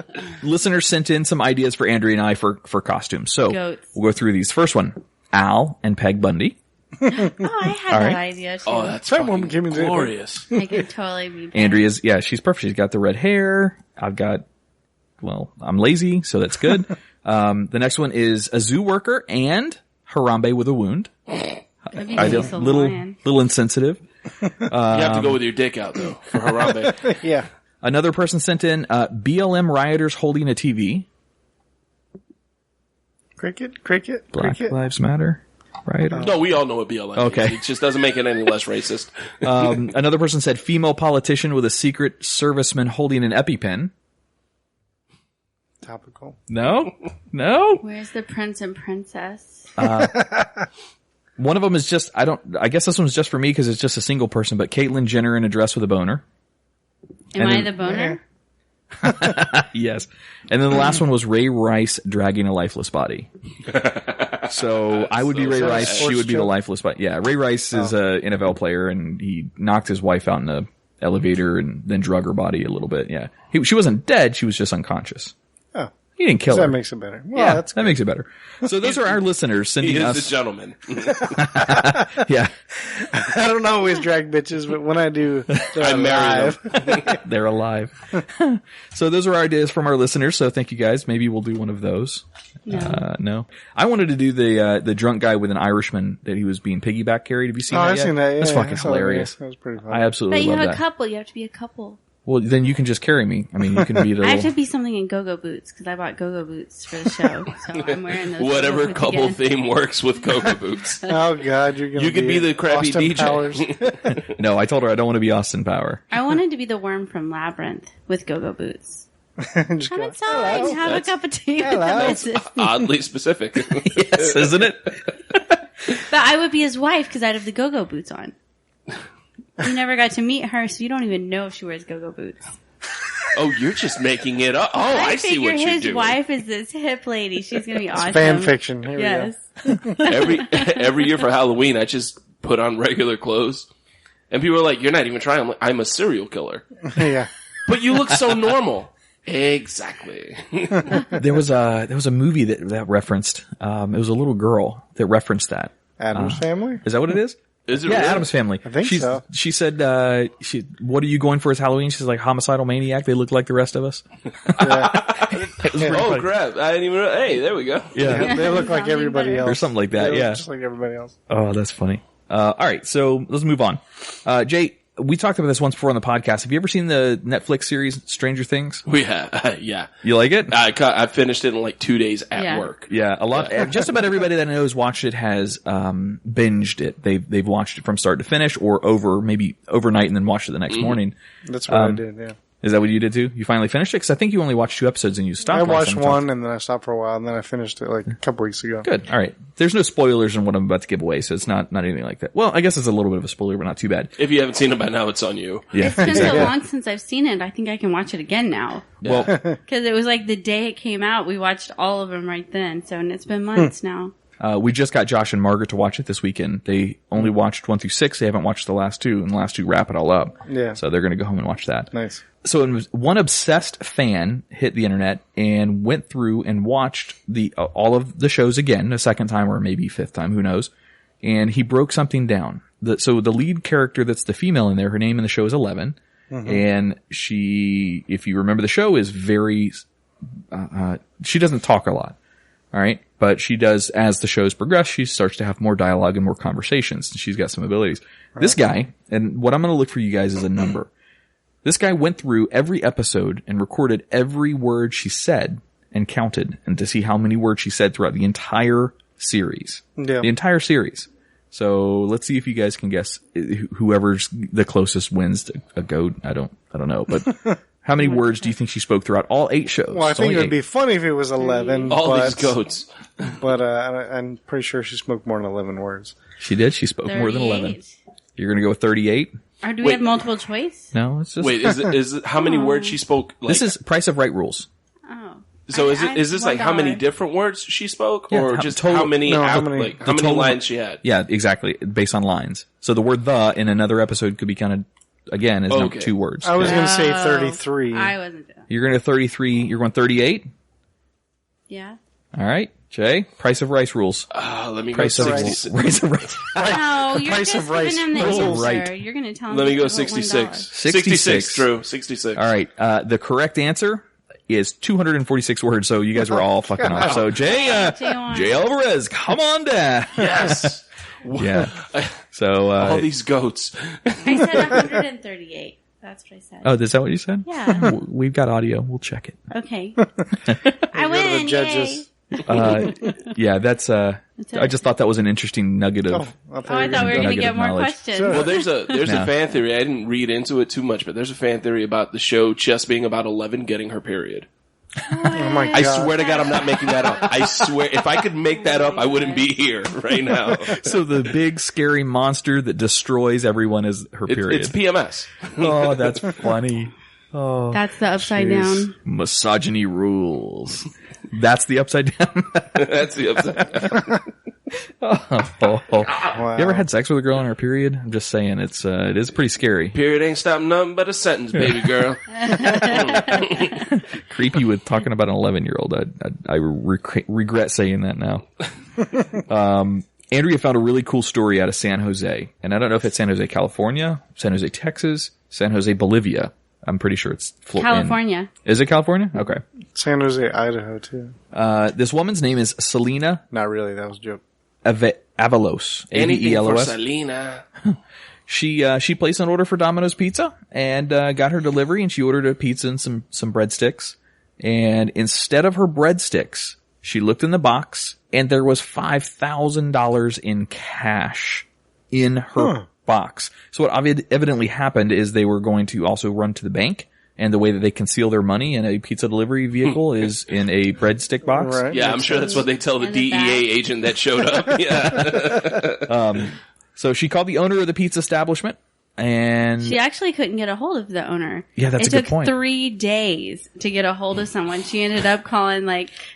listeners sent in some ideas for Andrea and I for costumes. So Goats. we'll go through these. First one, Al and Peg Bundy. Oh, I had All that right. idea too. Oh, that's That one fucking came in different. glorious. I could totally be. Andrea's, she's perfect. She's got the red hair. I'm lazy, so that's good. The next one is a zoo worker and Harambe with a wound. Maybe Ideal. a Little lion. insensitive. You have to go with your dick out though for Harambe. Yeah. Another person sent in, BLM rioters holding a TV. Cricket. Black Lives Matter. right? No, we all know what BLM means. Okay. It just doesn't make it any less racist. Another person said female politician with a secret serviceman holding an EpiPen. Topical. No? No? Where's the prince and princess? One of them is just, I guess this one's just for me because it's just a single person, but Caitlyn Jenner in a dress with a boner. Am I the boner? Yes. And then the last one was Ray Rice dragging a lifeless body. So I would be Ray Rice. She would be the lifeless body. Yeah. Ray Rice is a NFL player and he knocked his wife out in the elevator and then drug her body a little bit. Yeah. She wasn't dead. She was just unconscious. Oh. He didn't kill her. That makes it better. Well, Yeah, that's that makes it better. So those are our listeners sending He is us. the gentleman. Yeah. I don't always drag bitches, but when I do, I marry them. They're alive. So those are our ideas from our listeners. So thank you guys. Maybe we'll do one of those. No. No. I wanted to do the drunk guy with an Irishman that he was being piggyback carried. Have you seen that I've yet? seen that. Yeah, That's fucking I saw that, hilarious. yeah. That was pretty funny. I absolutely But you love have that. a couple. You have to be a couple. Well, then you can just carry me. I mean, you can be the I have to little... be something in go-go boots because I bought go-go boots for the show. So I'm wearing those. Whatever go-go boots couple again. theme works with Cocoa Boots. Oh God, you're gonna. You could be the crappy Austin DJ. Powers. No, I told her I don't want to be Austin Power. I wanted to be the worm from Labyrinth with go-go boots. Just Come go, inside, "Hello." have a cup of tea. Hello. But Oddly specific. Yes, isn't it? I would be his wife because I'd have the go-go boots on. You never got to meet her, so you don't even know if she wears go-go boots. Oh, you're just making it up. Oh, I see figure what you're his doing. wife is this hip lady. She's gonna be awesome. Fan fiction. Here Yes. Every year for Halloween, I just put on regular clothes. And people are like, you're not even trying. I'm like, I'm a serial killer. we go. Yeah. But you look so normal. Exactly. There was a movie that referenced, it was a little girl that referenced that. Adam's Family. Is that what it is? Is it Yeah, really? Addams Family. I think so. She said, what are you going for as Halloween? She's like, homicidal maniac. They look like the rest of us. It was pretty Oh, funny. crap. I didn't even hey, there we go. Yeah. They look like Sounding everybody better. else. Or something like that, They look yeah. just like everybody else. Oh, that's funny. All right. So let's move on. Jay, we talked about this once before on the podcast. Have you ever seen the Netflix series Stranger Things? We have, yeah. You like it? I finished it in like 2 days at Yeah. work. Yeah, a lot. Just about everybody that I know has watched it has binged it. They've watched it from start to finish, or maybe overnight and then watched it the next morning. That's what I did. Yeah. Is that what you did too? You finally finished it? Because I think you only watched 2 episodes and you stopped. I last watched time we talked. one and then I stopped for a while and then I finished it like a couple weeks ago. Good. All right. There's no spoilers in what I'm about to give away, so it's not anything like that. Well, I guess it's a little bit of a spoiler, but not too bad. If you haven't seen it by now, it's on you. Yeah. It's been Exactly. so long since I've seen it. I think I can watch it again now. Well, Because it was like the day it came out, we watched all of them right then. So, and it's been months now. we just got Josh and Margaret to watch it this weekend. They only watched 1 through 6. They haven't watched the last 2, and the last 2 wrap it all up. Yeah. So they're going to go home and watch that. Nice. So one obsessed fan hit the internet and went through and watched all of the shows again, a second time or maybe 5th time, who knows. And he broke something down. So the lead character that's the female in there, her name in the show is 11. And she, if you remember the show, is very, she doesn't talk a lot. All right. But she does, as the shows progress, she starts to have more dialogue and more conversations. She's got some abilities. Right. This guy, and what I'm going to look for you guys is a number. This guy went through every episode and recorded every word she said and counted and to see how many words she said throughout the entire series. Yeah. The entire series. So let's see if you guys can guess whoever's the closest wins to a goat. I don't know, but how many words do you think she spoke throughout all 8 shows? Well, I think it would be funny if it was 11. All but, these goats. But I'm pretty sure she spoke more than 11 words. She did. She spoke more than 11. 38. You're going to go with 38? Or do we Wait. have multiple choice? No, it's just... Wait, is it how many words she spoke? Like, this is Price of Right rules. Oh. so is this like how many $1. different words she spoke, Yeah, or how- just total- how many no, how how many- many total- lines she had? Yeah, exactly. Based on lines. So the word "the" in another episode could be counted again as Okay. 2 words. I was going to say 33. I wasn't doing You're going to 33. You're going 38. Yeah. All right, Jay. Price of Rice rules. Let me go Price of 66. Price of Rice. No, you're price just of rice giving him the rules. answer. Right. You're going to tell him. Let me to go give it 66. $1. 66. Drew. 66. All right. The correct answer is 246 words. So you guys were all fucking off. So Jay, Jay Jay Alvarez, come on down. Yes. Yeah. So, All these goats. I said 138. That's what I said. oh, is that what you said? Yeah. We've got audio. We'll check it. Okay. I Go to the win. Yay. judges. Yeah, that's, That's it. I just thought that was an interesting nugget of. I thought we were going to nugget get of more knowledge. questions. Well, there's a No. fan theory. I didn't read into it too much, but there's a fan theory about the show just being about 11 getting her period. Oh my god! I swear to God, I'm not making that up. I swear, if I could make that up, I wouldn't be here right now. So the big scary monster that destroys everyone is her period. It's PMS. Oh, that's funny. Oh, That's the upside down. misogyny rules. That's the upside down. That's the upside down. Oh. Wow. You ever had sex with a girl on her period? I'm just saying, it is pretty scary. Period ain't stopping nothing but a sentence, baby girl. Creepy with talking about an 11-year-old. I regret saying that now. Andrea found a really cool story out of San Jose, and I don't know if it's San Jose, California, San Jose, Texas, San Jose, Bolivia. I'm pretty sure it's California. Is it California? Okay. San Jose, Idaho, too. This woman's name is Selena Not really. That was a joke. Avalos. Anything for Avelos. Selena. She placed an order for Domino's Pizza and got her delivery, and she ordered a pizza and some breadsticks. And instead of her breadsticks, she looked in the box, and there was $5,000 in cash in her box. So what evidently happened is they were going to also run to the bank, and the way that they conceal their money in a pizza delivery vehicle is in a breadstick box. Right. Yeah, I'm sure that's what they tell the In the DEA back. agent that showed up. Yeah. So she called the owner of the pizza establishment, and She actually couldn't get a hold of the owner. Yeah, that's it a good took point. 3 days to get a hold of someone. She ended up calling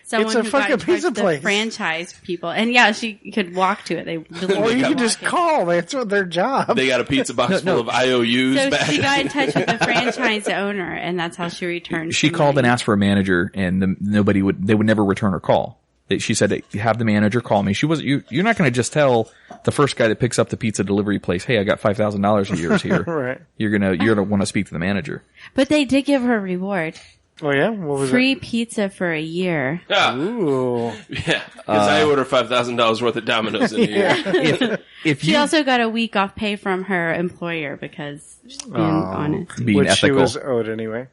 someone It's a who got fucking in charge pizza of the place. franchise people. And yeah, she could walk to it. They Or literally you could could just walk it. call. That's their job. They got a pizza box full of IOUs So back. she got in touch with the franchise owner, and that's how she returned. she the called and money. asked for a manager, and they would never return her call. She said, have the manager call me. You're not going to just tell the first guy that picks up the pizza delivery place, hey, I got $5,000 of yours here. Right. You're going to want to speak to the manager. But they did give her a reward. Oh, yeah? What was Free pizza for a year. Yeah, it? Ooh. because I ordered $5,000 worth of Domino's in here. If She you also got a week off pay from her employer because she's being honest. being Which she ethical. was owed anyway.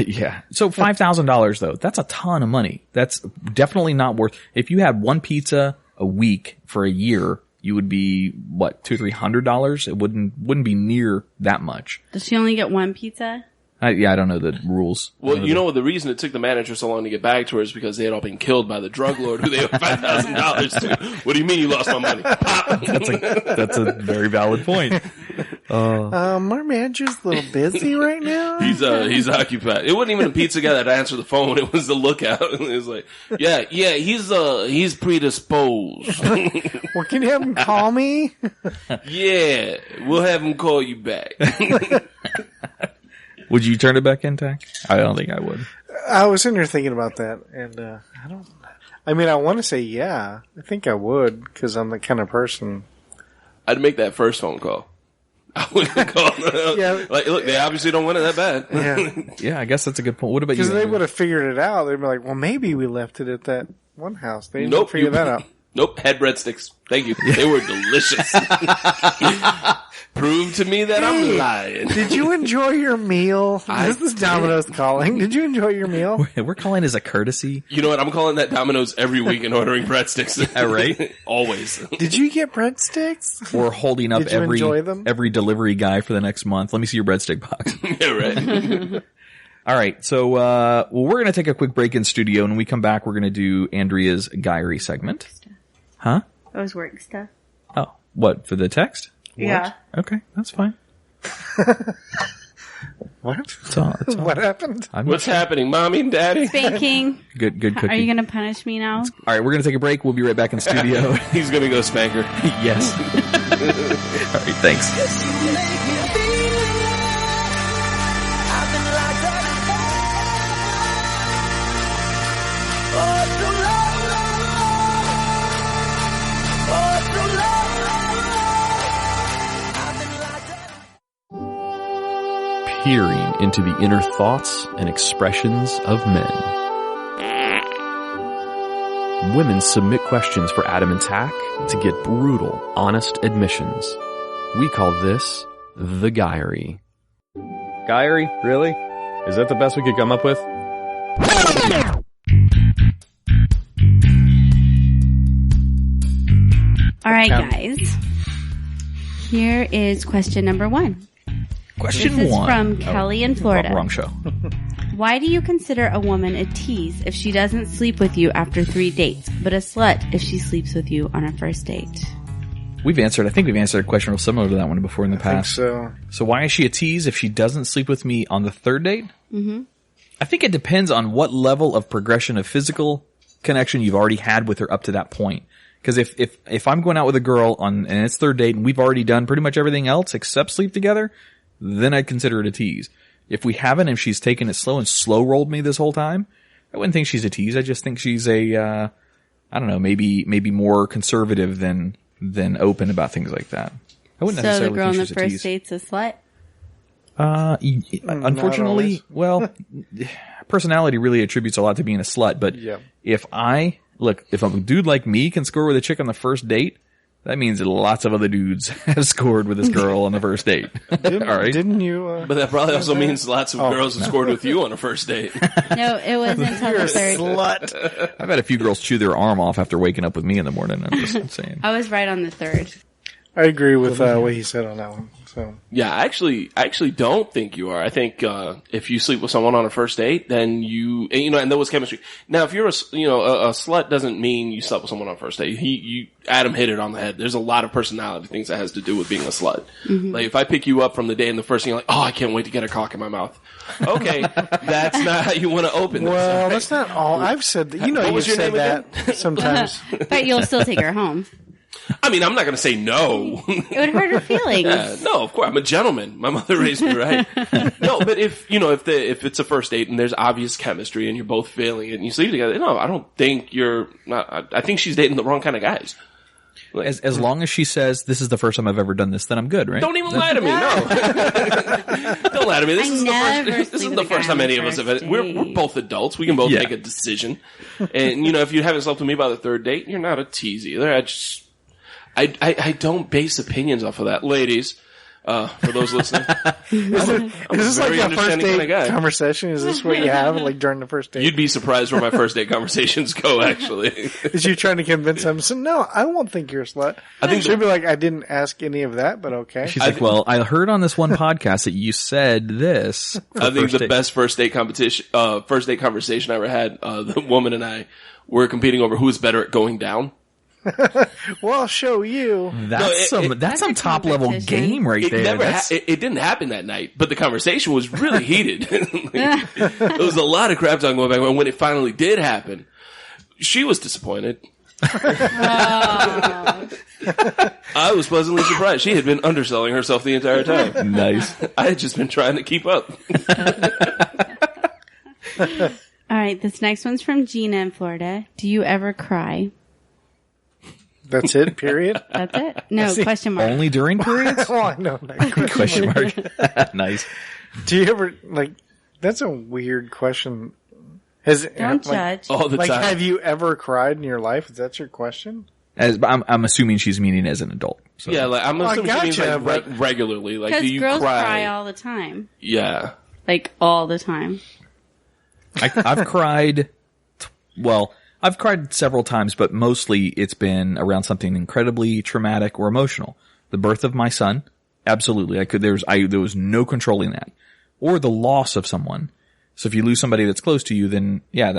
Yeah. So $5,000 though, that's a ton of money. That's definitely not worth. If you had one pizza a week for a year, you would be what, $200-$300? It wouldn't be near that much. Does she only get one pizza? I don't know the rules. Well, you know what? The reason it took the manager so long to get back to her is because they had all been killed by the drug lord who they owed $5,000 to. What do you mean you lost my money? Pop! That's a very valid point. Our manager's a little busy right now. He's occupied. It wasn't even a pizza guy that answered the phone. It was the lookout. It was like, yeah, he's predisposed. Well, can you have him call me? Yeah, we'll have him call you back. Would you turn it back in, Tack? I don't think I would. I was sitting here thinking about that, and I want to say yeah. I think I would, because I'm the kind of person. I'd make that first phone call. I wouldn't call. Yeah. Like, look, they obviously don't want it that bad. Yeah. Yeah, I guess that's a good point. What about you? Because they Andrew? would have figured it out. They'd be like, well, maybe we left it at that one house. They didn't Nope, figure that out. Nope, had breadsticks. Thank you. They were delicious. Prove to me that I'm lying. Did you enjoy your meal? This is Domino's calling. Did you enjoy your meal? We're calling as a courtesy. You know what? I'm calling that Domino's every week and ordering breadsticks. Yeah, right? Always. Did you get breadsticks? Or holding up Did you enjoy them? every delivery guy for the next month. Let me see your breadstick box. Yeah, right. All right. So, we're going to take a quick break in studio, and when we come back, we're going to do Andrea's Guyry segment. Huh? That was work stuff. Oh, what? For the text? Yeah. Okay. That's fine. What? It's all What happened? What's happening, Mommy and Daddy? Spanking. good cookie. Are you going to punish me now? All right. We're going to take a break. We'll be right back in studio. He's gonna go spank her. Yes. All right. Thanks. Peering into the inner thoughts and expressions of men. Women submit questions for Adam and Tack to get brutal, honest admissions. We call this the Guyry. Guyry? Really? Is that the best we could come up with? All right, guys. Here is question number 1. Question This is 1. from Kelly in Florida. Wrong show. Why do you consider a woman a tease if she doesn't sleep with you after 3 dates, but a slut if she sleeps with you on a first date? I think we've answered a question real similar to that one before in the past. So So why is she a tease if she doesn't sleep with me on the 3rd date? Mm-hmm. I think it depends on what level of progression of physical connection you've already had with her up to that point. Because if I'm going out with a girl and it's 3rd date and we've already done pretty much everything else except sleep together, then I'd consider it a tease. If we haven't and she's taken it slow and slow rolled me this whole time, I wouldn't think she's a tease. I just think she's a, I don't know, maybe more conservative than open about things like that. I wouldn't So the necessarily girl on think the she's a first tease. date's a slut? Unfortunately, well, personality really attributes a lot to being a slut, but Yeah. if a dude like me can score with a chick on the first date, that means that lots of other dudes have scored with this girl on the first date. All right. didn't you? But that probably also means lots of girls have scored with you on a first date. No, it wasn't until the 3rd. Slut. I've had a few girls chew their arm off after waking up with me in the morning. I'm just saying. I was right on the 3rd. I agree with what he said on that one. So Yeah, I actually don't think you are. I think, if you sleep with someone on a first date, then and there was chemistry. Now, if you're a slut doesn't mean you slept with someone on a first date. Adam hit it on the head. There's a lot of personality things that has to do with being a slut. Mm-hmm. Like, if I pick you up from the day and the first thing you're like, oh, I can't wait to get a cock in my mouth. Okay, that's not how you want to open this. well, right? that's not all. I've said that. You know, What you was your said name that sometimes. But you'll still take her home. I mean, I'm not going to say no. It would hurt her feelings. No, of course. I'm a gentleman. My mother raised me right. No, but if it's a first date and there's obvious chemistry and you're both feeling it and you sleep together, no, I don't think you're not. I think she's dating the wrong kind of guys. As long as she says this is the first time I've ever done this, then I'm good, right? Don't even lie to me. No, don't lie to me. This is sleep the with a first guy time on any the of us have. first We're date. both adults. We can both Yeah. make a decision. And if you haven't slept with me by the 3rd date, you're not a tease either. I don't base opinions off of that, ladies. For those listening, Is this like very a first understanding date kind of guy. conversation? Is this what you have like during the first date? You'd be surprised where my first date conversations go, actually. Is you trying to convince him? So no, I won't think you're a slut. I think she'll be like, I didn't ask any of that, but okay. She's like, well, I heard on this one podcast that you said this. I think the best first date conversation I ever had, the woman and I were competing over who's better at going down. Well, I'll show you. That's some a top level competition. game right there. It didn't happen that night, but the conversation was really heated. There was a lot of crap talking going back. And when it finally did happen, she was disappointed. I was pleasantly surprised. She had been underselling herself the entire time. Nice. I had just been trying to keep up. All right, this next one's from Gina in Florida. Do you ever cry? That's it. Period. That's it? No, question mark. Only during periods? Oh, I know. That Question mark. Nice. Do you ever That's a weird question. Don't judge. All the time. Have you ever cried in your life? Is that your question? I'm assuming she's meaning as an adult. So. Yeah, I'm assuming she means gotcha, like but- regularly. Like, Because do you girls cry? cry all the time. Yeah. Like, all the time. I've cried. I've cried several times, but mostly it's been around something incredibly traumatic or emotional. The birth of my son, absolutely. There was no controlling that, or the loss of someone. So if you lose somebody that's close to you, then yeah,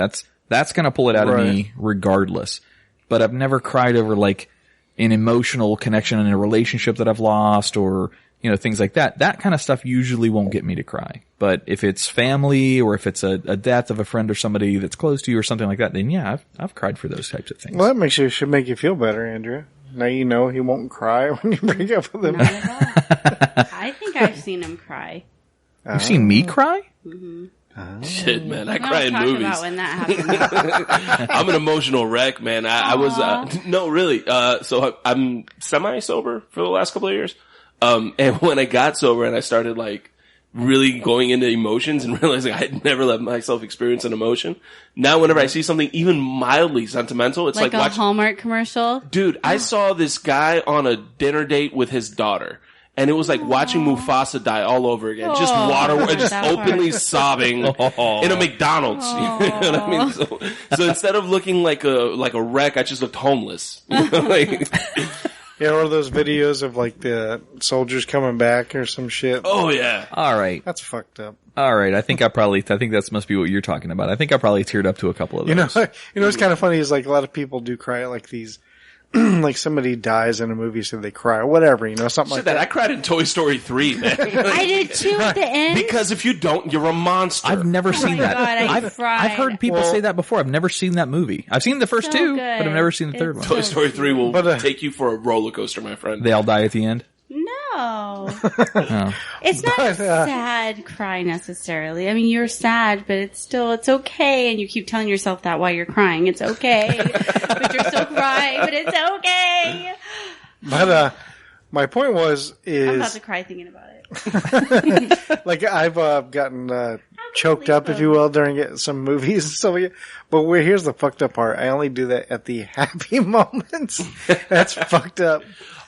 that's gonna pull it out of me regardless. But I've never cried over like an emotional connection in a relationship that I've lost, or things like that. That kind of stuff usually won't get me to cry. But if it's family, or if it's a death of a friend or somebody that's close to you or something like that, then yeah, I've cried for those types of things. Well, that should make you feel better, Andrea. Now you know he won't cry when you break up with him. Not at all. I think I've seen him cry. You've seen me cry? Shit, man. I We cry don't in talk movies. about when that happened. I'm an emotional wreck, man. I was, no, really. So I'm semi-sober for the last couple of years. And when I got sober and I started like really going into emotions and realizing I had never let myself experience an emotion, now whenever I see something even mildly sentimental, it's like a watching. Hallmark commercial. Dude, I saw this guy on a dinner date with his daughter. And it was like watching Mufasa die all over again. Just just that openly sobbing in a McDonald's. You know what I mean? So instead of looking like a wreck, I just looked homeless. You know, like, Yeah, or those videos of like the soldiers coming back or some shit. Oh yeah. All right. That's fucked up. All right. I think that must be what you're talking about. I think I probably teared up to a couple of those. You know what's kind of funny is like a lot of people do cry at like these, like somebody dies in a movie, so they cry or whatever, something like that. I cried in Toy Story 3, man. I did too at the end. Because if you don't, you're a monster. I've never seen that. God, I've heard people say that before. I've never seen that movie. I've seen the first two, but I've never seen the third one. Toy Story 3 will take you for a roller coaster, my friend. They all die at the end? No. It's not a sad cry necessarily. I mean, you're sad, but it's okay. And you keep telling yourself that while you're crying. It's okay. But you're still crying, but it's okay. But, my point is... I'm about to cry thinking about it. like, I've, gotten, choked up, if you will, during some movies and stuff like that. But here's the fucked up part. I only do that at the happy moments. That's fucked up.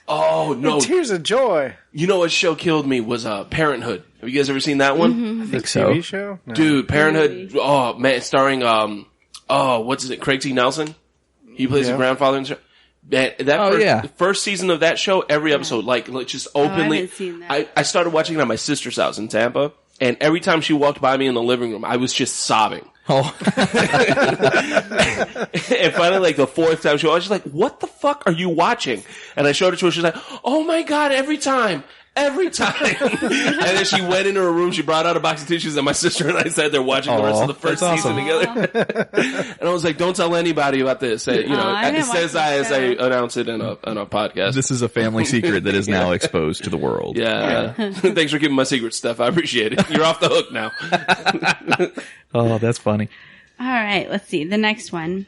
Oh, no. Tears of joy. You know what show killed me was Parenthood. Have you guys ever seen that one? Mm-hmm. I think so. TV show? No. Dude, Parenthood. Oh, man, starring, what's it? Craig T. Nelson? He plays the grandfather in the show. That first season of that show, every episode, like just openly. I haven't seen that. I started watching it at my sister's house in Tampa, and every time she walked by me in the living room, I was just sobbing. Oh. And finally, like the fourth time she was just like, "What the fuck are you watching?" And I showed it to her. She was like, "Oh my god, every time." And then she went into her room, she brought out a box of tissues, and my sister and I sat there watching the rest of the first season together. And I was like, don't tell anybody about this. It says as I announce it in a podcast. This is a family secret that is now exposed to the world. Yeah. Thanks for keeping my secret, Steph. I appreciate it. You're off the hook now. Oh, that's funny. All right, let's see. The next one.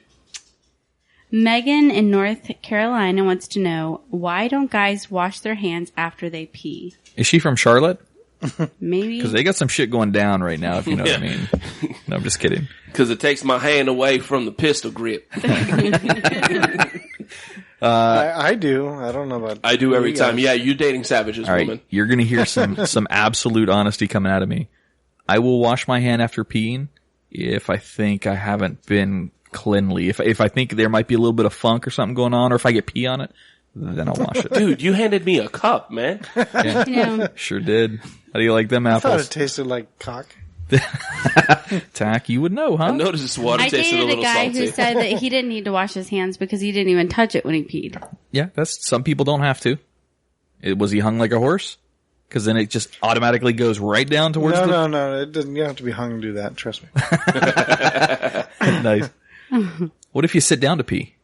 Megan in North Carolina wants to know, why don't guys wash their hands after they pee? Is she from Charlotte? Maybe. Because they got some shit going down right now, if you know what I mean. No, I'm just kidding. Because it takes my hand away from the pistol grip. I do. I don't know about I do every you time. guys. Yeah, you dating savages, All right, woman. you're going to hear some absolute honesty coming out of me. I will wash my hand after peeing if I think I haven't been cleanly. If I think there might be a little bit of funk or something going on, or if I get pee on it, then I'll wash it. Dude, you handed me a cup, man. Yeah. Sure did. How do you like them I thought apples? it tasted like cock. Tack, you would know, huh? I noticed this water I tasted a dated a little guy salty. who said that he didn't need to wash his hands because he didn't even touch it when he peed. Yeah, some people don't have to. Was he hung like a horse? Because then it just automatically goes right down towards No. It doesn't. You don't have to be hung to do that. Trust me. Nice. What if you sit down to pee?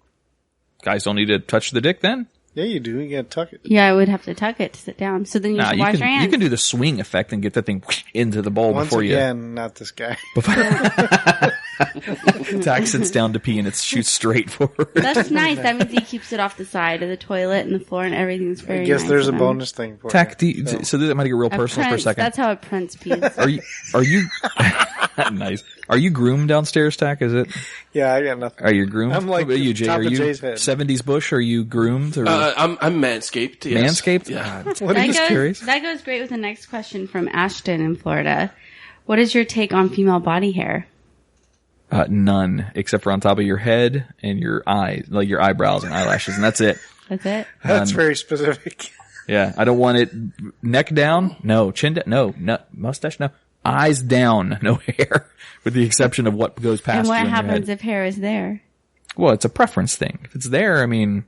Guys don't need to touch the dick then? Yeah, you do. You gotta tuck it. Yeah, I would have to tuck it to sit down. So then you should wash your hands. You can do the swing effect and get that thing into the bowl Once before again, not this guy. Tack sits down to pee and it shoots straight forward. That's nice. That means he keeps it off the side of the toilet and the floor and everything's very I guess nice there's a of him. bonus thing for Tack, you. so that might get real personal for a second. That's how a prince pees. Are you nice? Are you groomed downstairs, Tack? Is it? Yeah, I got nothing. Are you groomed? I'm like what about you, Jay? top Are of you Jay's head. 70s bush? Are you groomed? Or I'm manscaped, yes. manscaped? Yeah. What are you curious? That goes great with the next question from Ashton in Florida. What is your take on female body hair? None, except for on top of your head and your eyes, like your eyebrows and eyelashes, and that's it. That's it? That's very specific. Yeah, I don't want it neck down, no, chin down, no, mustache, no, eyes down, no hair, with the exception of what goes past And you what in your happens head. if hair is there? Well, it's a preference thing. If it's there, I mean,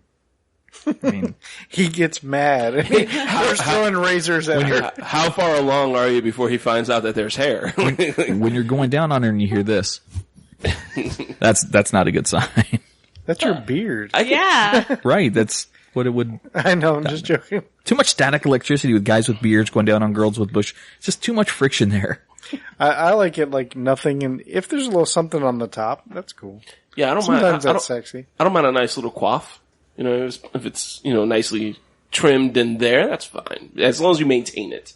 He gets mad. They're throwing razors at her. How far along are you before he finds out that there's hair? when you're going down on her and you hear this, that's not a good sign. That's your beard. Yeah. Right, that's what it would. I know, I'm just joking. Too much static electricity with guys with beards going down on girls with bush. It's just too much friction there. I like it like nothing, and if there's a little something on the top, that's cool. Yeah, I don't Sometimes mind. I that's don't, sexy. I don't mind a nice little coif. You know, if it's, you know, nicely trimmed in there, that's fine. As long as you maintain it.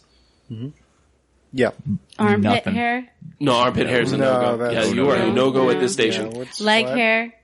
Yeah. Armpit Nothing. hair? No, armpit hair is a No, no-go. Yeah, that's you are a no-go at this Yeah, station. what's Leg what? hair?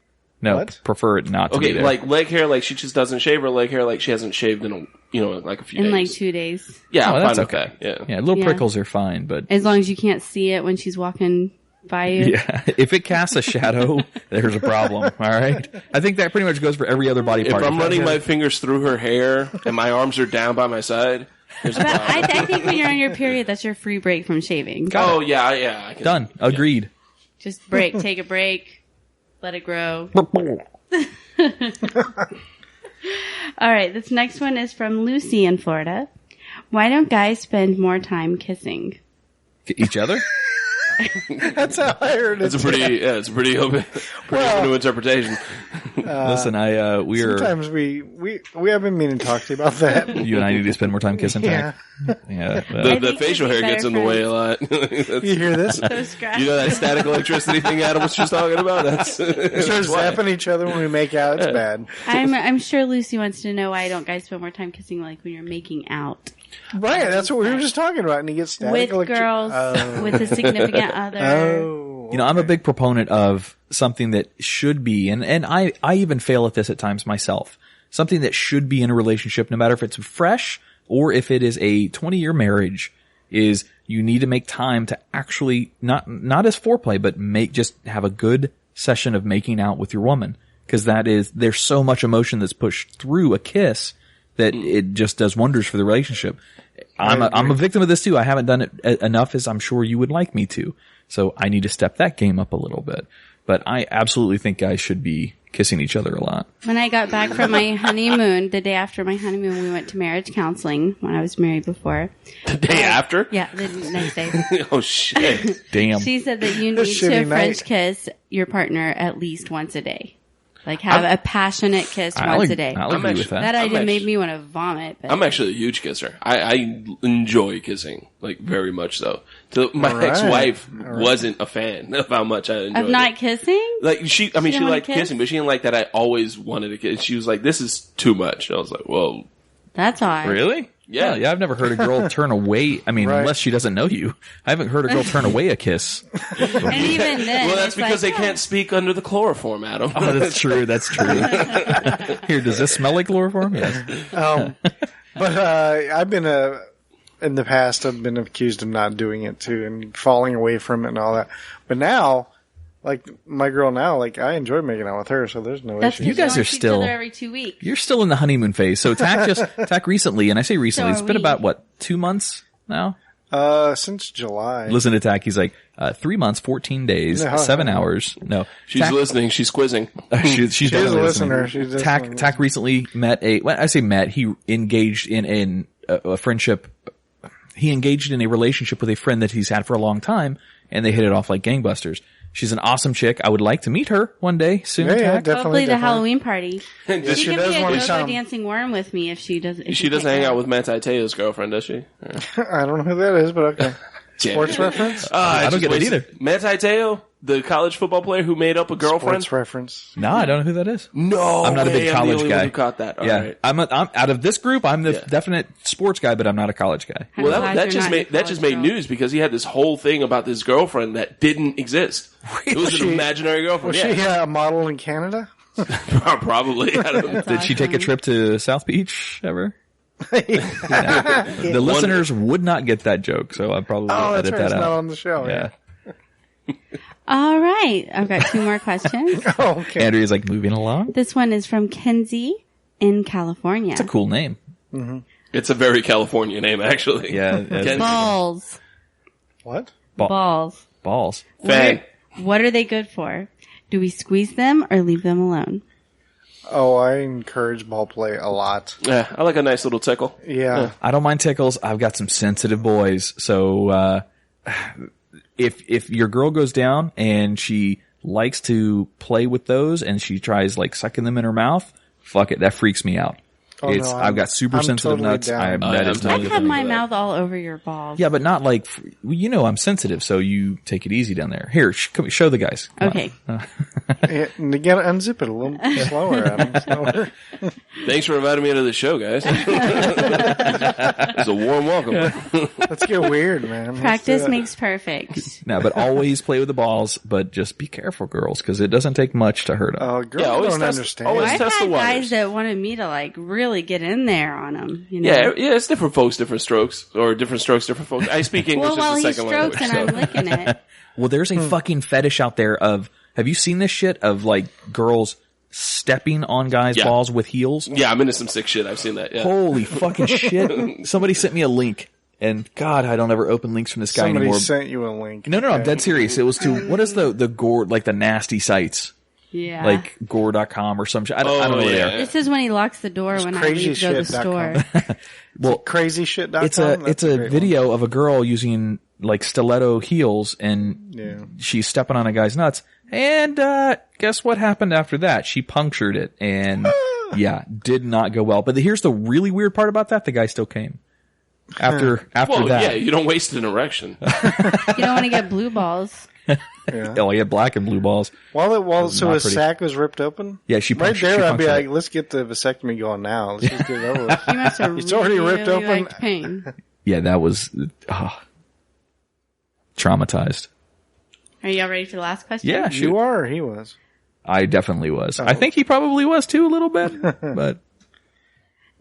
No, What? prefer it not to be Okay, there. like leg hair, like she just doesn't shave, or leg hair, like she hasn't shaved in like a few In days. like 2 days. Yeah, Oh, I'm that's fine with okay. that. Yeah. Yeah, little Yeah. prickles are fine, but As long as you can't see it when she's walking by you. Yeah. If it casts a shadow, there's a problem. All right. I think that pretty much goes for every other body part. If I'm running my fingers through her hair and my arms are down by my side, there's a But problem. I think when you're on your period, that's your free break from shaving. Oh, yeah. I can, Done. Agreed. Just take a break, let it grow. All right, this next one is from Lucy in Florida. Why don't guys spend more time kissing? Each other? That's how I heard it. It's a pretty open new interpretation. Listen, we are. Sometimes we have been meaning to talk to you about that. You and I need to spend more time kissing. Yeah. Yeah. The think facial we'd be hair gets in the better way a lot. You hear this? So scratch. You know that static electricity thing Adam was just talking about? We start zapping each other when we make out. It's bad. I'm sure Lucy wants to know why don't guys spend more time kissing like when you're making out Right, that's what we were just talking about. And he gets static with girls, with a significant other. Oh. You know, I'm a big proponent of something that should be, and I even fail at this at times myself, something that should be in a relationship, no matter if it's fresh or if it is a 20-year marriage, is you need to make time to actually, not as foreplay, but just have a good session of making out with your woman. Because there's so much emotion that's pushed through a kiss that it just does wonders for the relationship. I'm a victim of this too. I haven't done it enough as I'm sure you would like me to. So I need to step that game up a little bit. But I absolutely think guys should be kissing each other a lot. When I got back from my honeymoon, the day after my honeymoon, we went to marriage counseling when I was married before. The day after? Yeah, the next day. Oh, shit. Damn. She said that you need shitty to French night. kiss your partner at least once a day. Like have a passionate kiss once a day. I'll agree with that. That idea I'm made actually- me want to vomit. But I'm actually a huge kisser. I enjoy kissing, like, very much so. So my Right. ex-wife wasn't a fan of how much I enjoyed of not it. kissing? Like, she didn't wanna liked kiss? kissing, but she didn't like that I always wanted to kiss. She was like, this is too much. And I was like, whoa. That's odd. Really? Yeah. Yeah, I've never heard a girl turn away. I mean, Right. unless she doesn't know you. I haven't heard a girl turn away a kiss. And even then, Well, that's it's because like, they can't speak under the chloroform, Adam. Oh, that's true. That's true. Here, does this smell like chloroform? Yes. But I've been in the past, I've been accused of not doing it too and falling away from it and all that. But now, like my girl now, like I enjoy making out with her, so there's no That's issue. You guys only are see each still- other every 2 weeks. You're still in the honeymoon phase. So Tack recently, and I say recently, So it's are been we. about, what, 2 months now? Since July. Listen to Tack. He's like, 3 months, 14 days, No, 7 no. hours. No. She's Tack, listening. She's quizzing. she's She is a definitely listener. listening. She's definitely Tack recently met he engaged in a friendship. He engaged in a relationship with a friend that he's had for a long time, and they hit it off like gangbusters. She's an awesome chick. I would like to meet her one day soon. Yeah, Tack. definitely. Hopefully the Halloween party. Does She she can does be a wanna go-go come. dancing worm with me if she doesn't. She doesn't hang out with Matt Tateo's girlfriend, does she? I don't know who that is, but okay. Sports reference? I don't get it either. Matt Tateo, the college football player who made up a girlfriend? Sports reference. No, I don't know who that is. No, I'm not a big way, college I'm the only guy. one who caught that. All Yeah, right. I'm out of this group. I'm the Yeah. definite sports guy, but I'm not a college guy. I'm Well, glad that you're just not made a that just college made girl. news because he had this whole thing about this girlfriend that didn't exist. It was an She- imaginary girlfriend. Was she Yeah, a model in Canada? probably. I don't know. Did she take a trip to South Beach ever? Yeah. The listeners would not get that joke, so I probably will Oh, that's edit right. that It's not out. on the show. Yeah. All right. I've got 2 more questions. Oh, okay. Andrea's like moving along. This one is from Kenzie in California. It's a cool name. It's a very California name, actually. Yeah. Ken- Balls. What? Balls. Balls. Fang. What are they good for? Do we squeeze them or leave them alone? Oh, I encourage ball play a lot. Yeah, I like a nice little tickle. Yeah. I don't mind tickles. I've got some sensitive boys. So, if your girl goes down and she likes to play with those and she tries like sucking them in her mouth, fuck it. That freaks me out. Oh, no, I've got super I'm sensitive totally nuts. down. That I'm is totally not I've had my that. mouth all over your balls. Yeah, but not like, you know, I'm sensitive, so you take it easy down there. Here, come, show the guys. Come on. Okay. Yeah, and you gotta unzip it a little slower, Adam. Slower. Thanks for inviting me to the show, guys. It's a warm welcome. Let's get weird, man. Let's Practice do it. makes perfect. No, but always play with the balls, but just be careful, girls, because it doesn't take much to hurt them. Oh, girls Yeah, always don't test- understand. always I've test the had waters. guys that wanted me to like really get in there on them. You know? Yeah, it's different folks, different strokes, or different strokes, different folks. I speak English Well, while as a he second strokes language. and I'm licking it. Well, there's a fucking fetish out there of, have you seen this shit of like girls stepping on guys' balls with heels? Yeah, I'm into some sick shit. I've seen that. Yeah. Holy fucking shit. Somebody sent me a link. And God, I don't ever open links from this guy anymore. Somebody sent you a link. No, I'm dead serious. It was to, what is the gore, like the nasty sites? Yeah. Like gore.com or some shit. I don't know what they are. This is when he locks the door when I leave to go to the store. Well, crazyshit.com. It's a video of a girl using like stiletto heels and she's stepping on a guy's nuts. And, guess what happened after that? She punctured it and did not go well. But here's the really weird part about that. The guy still came. After that. Yeah, you don't waste an erection. You don't want to get blue balls. Oh, he had black and blue balls. So his sack was ripped open? Yeah, she right punctured. there, I'd be like, let's get the vasectomy going now. Let's just get it over with. He must have It's already ripped open. liked pain. Yeah, that was traumatized. Are y'all ready for the last question? Yeah, shoot. You are, or he was? I definitely was. I think he probably was too, a little bit. But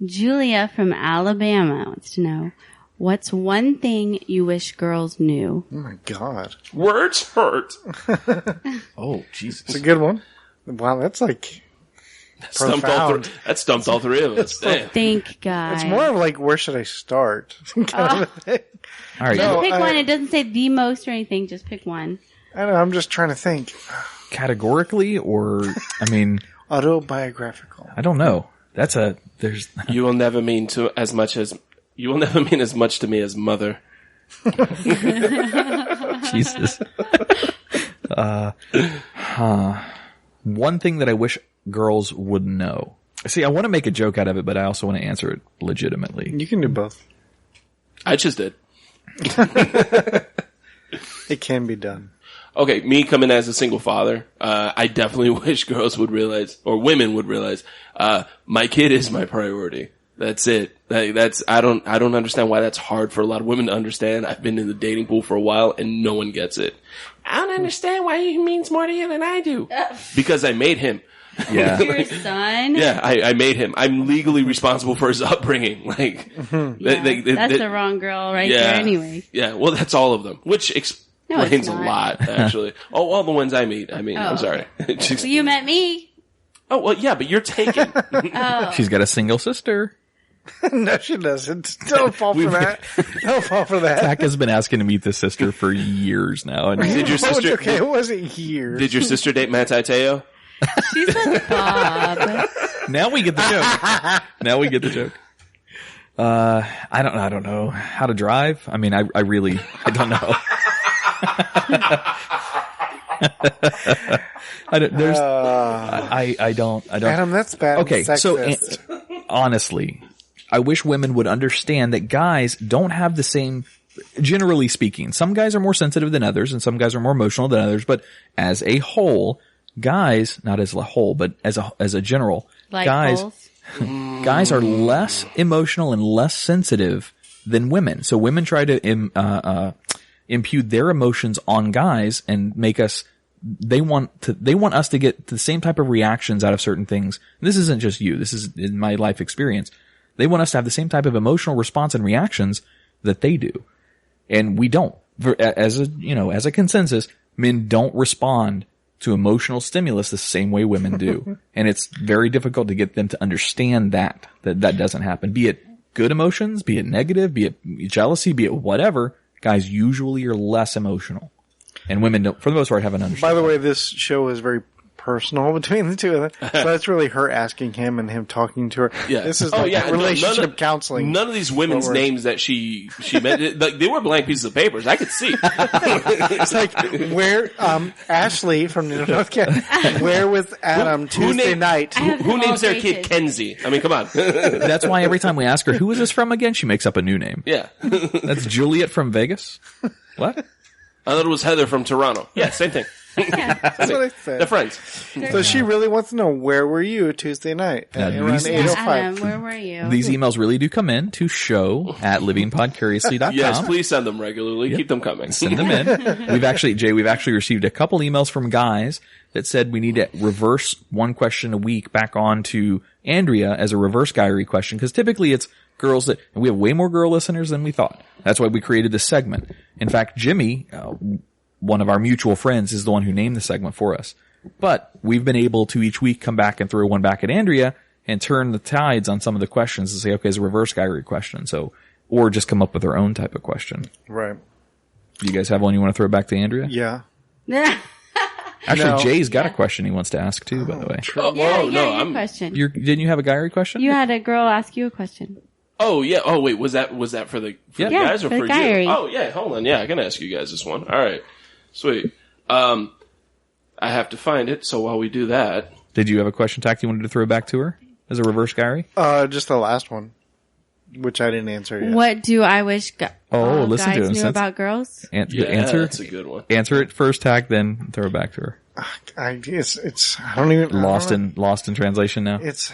Julia from Alabama wants to know, what's one thing you wish girls knew? Oh my God. Words hurt. oh Jesus, it's a good one. Wow, that's like profound. That stumped all three of us. Damn. Think, guys. It's more of like, where should I start? kind of a thing. All right, just pick one. It doesn't say the most or anything. Just pick one. I don't know. I'm just trying to think. Categorically, or I mean, autobiographical. I don't know. You will never mean as much to me as mother. Jesus. One thing that I wish girls would know. See, I want to make a joke out of it, but I also want to answer it legitimately. You can do both. I just did. It can be done. Okay, me coming as a single father, I definitely wish girls would realize, or women would realize, my kid is my priority. That's it. I don't understand why that's hard for a lot of women to understand. I've been in the dating pool for a while and no one gets it. I don't understand why he means more to you than I do. Because I made him. Yeah. Your son? Yeah, I made him. I'm legally responsible for his upbringing. Like, that's the wrong girl right there anyway. Yeah, well, that's all of them, which explains a lot, actually. All the ones I meet. I mean, I'm sorry. So you met me. Oh, well, yeah, but you're taken. She's got a single sister. No, she doesn't. Don't fall for that. Don't fall for that. Zach has been asking to meet the sister for years now. And did your sister? Okay, it wasn't years. Did your sister date Matt Teo? She's with Bob. Now we get the joke. I don't know how to drive. I mean, I don't know. I don't. Adam, that's bad. Okay, sexist. so honestly, I wish women would understand that guys don't have the same, generally speaking. Some guys are more sensitive than others and some guys are more emotional than others, but as a whole, guys, not as a whole, but as a general, like guys are less emotional and less sensitive than women. So women try to impute their emotions on guys and make us, they want us to get the same type of reactions out of certain things. This isn't just you. This is in my life experience. They want us to have the same type of emotional response and reactions that they do. And we don't. As a consensus, men don't respond to emotional stimulus the same way women do. And it's very difficult to get them to understand that doesn't happen. Be it good emotions, be it negative, be it jealousy, be it whatever, guys usually are less emotional. And women don't, for the most part, haven't understood. By the way, this show is very personal between the two of them. So that's really her asking him and him talking to her. Yeah. This is relationship counseling. None of these women's names that she met, like, they were blank pieces of papers. I could see. It's like, where, Ashley from North Carolina, where with Adam Tuesday night. Who names their kid Kenzie? I mean, come on. That's why every time we ask her, who is this from again? She makes up a new name. Yeah. That's Juliet from Vegas? What? I thought it was Heather from Toronto. Yeah, same thing. That's what I said. They're friends. So she really wants to know, where were you Tuesday night? Around 8:05. Adam, where were you? These emails really do come in to show@livingpodcariously.com. Yes, please send them regularly. Yep. Keep them coming. Send them in. We've actually received a couple emails from guys that said we need to reverse one question a week back on to Andrea as a reverse guyry question, because typically it's girls and we have way more girl listeners than we thought. That's why we created this segment. In fact, Jimmy, one of our mutual friends is the one who named the segment for us. But we've been able to each week come back and throw one back at Andrea and turn the tides on some of the questions and say, okay, it's a reverse Geiger question. So, or just come up with their own type of question. Right. Do you guys have one you want to throw back to Andrea? Yeah. Actually, No. Jay's got a question he wants to ask too, by the way. Oh, Yeah, whoa, yeah, no, your I'm. question. Didn't you have a Geiger question? You had a girl ask you a question. Oh yeah. Oh wait, was that for the Yeah. guys or for the for Geiger. you? Oh yeah. Hold on. Yeah, I can ask you guys this one. All right. Sweet. I have to find it. So while we do that, Did you have a question, Tack, you wanted to throw back to her as a reverse Geiger? Just the last one, which I didn't answer yet. What do I wish all listen to guys him, knew since- about girls? yeah, Answer. that's a good one. Answer it first, Tack, then throw it back to her. I don't even Lost I don't know. in translation now. It's.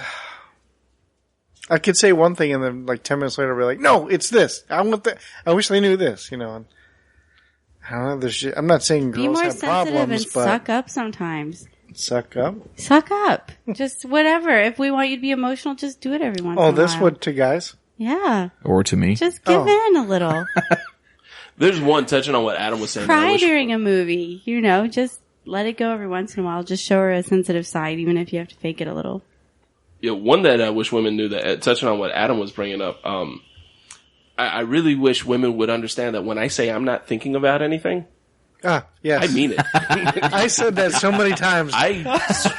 I could say one thing and then like 10 minutes later I'll be like, no, it's this. I want that. I wish they knew this, you know. And I don't know. I'm not saying Be girls more have sensitive problems, and but suck up sometimes. suck up. Suck up. Just whatever. If we want you to be emotional, just do it every once in a Oh, while. this would to guys. Yeah. Or to me. Just give in a little. There's one touching on what Adam was saying. that I Cry wish- during a movie. You know, just let it go every once in a while. Just show her a sensitive side, even if you have to fake it a little. Yeah, one that I wish women knew that, touching on what Adam was bringing up, I really wish women would understand that when I say I'm not thinking about anything, Yes. I mean it. I said that so many times. I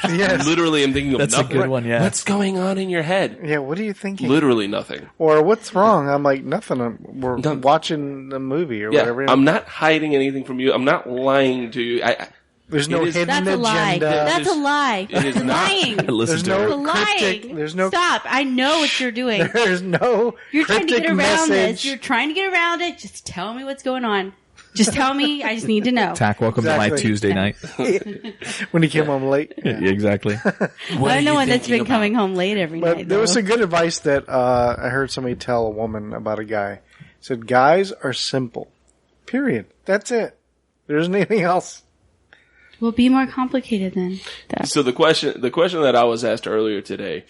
Yes. literally am thinking of That's a nothing. good one, yeah. What's going on in your head? Yeah, what are you thinking? Literally nothing. Or what's wrong? I'm like, nothing. We're Nothing. watching the movie or Yeah, whatever. I'm not hiding anything from you. I'm not lying to you. There's no it is- hidden That's a lie. agenda. That's a lie. It is You're not. lying. Listen There's to no her. You're cryptic. lying. There's no. Stop. I know what you're doing. There's no. You're trying to cryptic get around message. this. You're trying to get around it. Just tell me what's going on. Just tell me. I just need to know. Tack, welcome to my Exactly. Tuesday night. When he came home late. Yeah, exactly. I'm the one that's been coming home late every But night. there was though. some good advice that I heard somebody tell a woman about a guy. It said, guys are simple. Period. That's it. There isn't anything else. We'll be more complicated then. So the question that I was asked earlier today,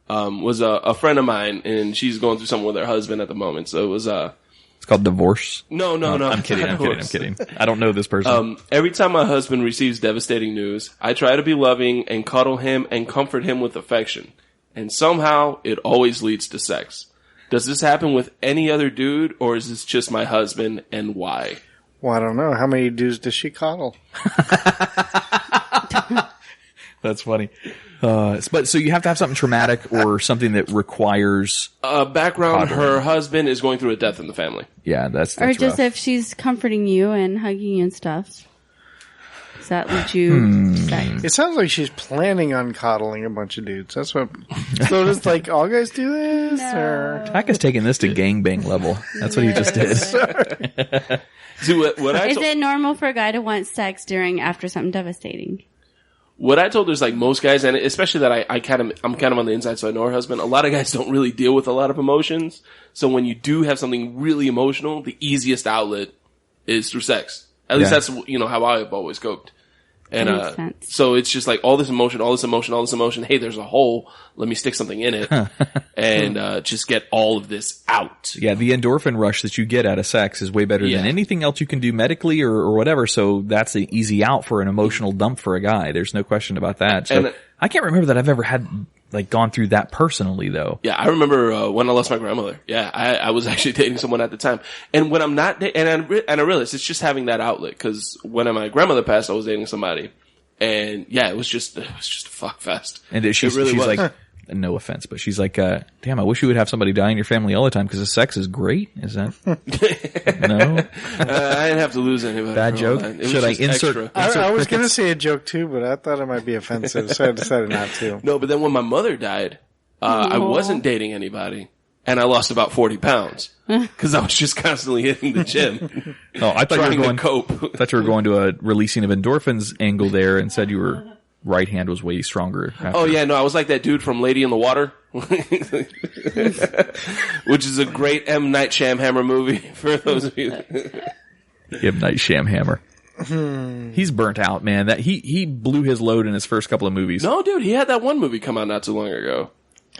was a friend of mine, and she's going through something with her husband at the moment. So it was, It's called divorce. no. I'm kidding. I don't know this person. Every time my husband receives devastating news, I try to be loving and cuddle him and comfort him with affection. And somehow it always leads to sex. Does this happen with any other dude, or is this just my husband, and why? Well, I don't know. How many dudes does she coddle? That's funny. But so you have to have something traumatic or something that requires. Background, Coddling. her husband is going through a death in the family. Yeah, that's Or just rough. if she's comforting you and hugging you and stuff. Does that lead you sex? It sounds like she's planning on coddling a bunch of dudes. That's what. So it's like, all guys do this? Or Tack is taking this to gangbang level. That's what he just did. See, what I Is told, it normal for a guy to want sex after something devastating? what I told her is like most guys, and especially that I'm kind of on the inside, so I know her husband. A lot of guys don't really deal with a lot of emotions. So when you do have something really emotional, the easiest outlet is through sex. At least Yeah. that's, how I've always coped. And, That makes sense. so it's just like all this emotion. Hey, there's a hole. Let me stick something in it and, just get all of this out. Yeah, the endorphin rush that you get out of sex is way better Yeah. than anything else you can do medically or whatever. So that's an easy out for an emotional dump for a guy. There's no question about that. So And- I can't remember that I've ever had gone through that personally though. Yeah, I remember when I lost my grandmother. Yeah, I was actually dating someone at the time, and when I'm not, and I realized it's just having that outlet. Because when my grandmother passed, I was dating somebody, and yeah, it was just a fuck fest. And It really was. like, no offense, but she's like, damn, I wish you would have somebody die in your family all the time because the sex is great. Is that? No? I didn't have to lose anybody. Bad for all joke? that. It was Should I just insert- extra. I was going to say a joke too, but I thought it might be offensive, so I decided not to. No, but then when my mother died, I Aw. wasn't dating anybody, and I lost about 40 pounds because I was just constantly hitting the gym, No, I thought trying you were going, to cope. I thought you were going to a releasing of endorphins angle there and said your right hand was way stronger. after. Oh yeah, no, I was like that dude from Lady in the Water, which is a great M. Night Shyamalan movie for those of you. M. Night Shyamalan. He's burnt out, man. That he blew his load in his first couple of movies. No, dude, he had that one movie come out not too long ago.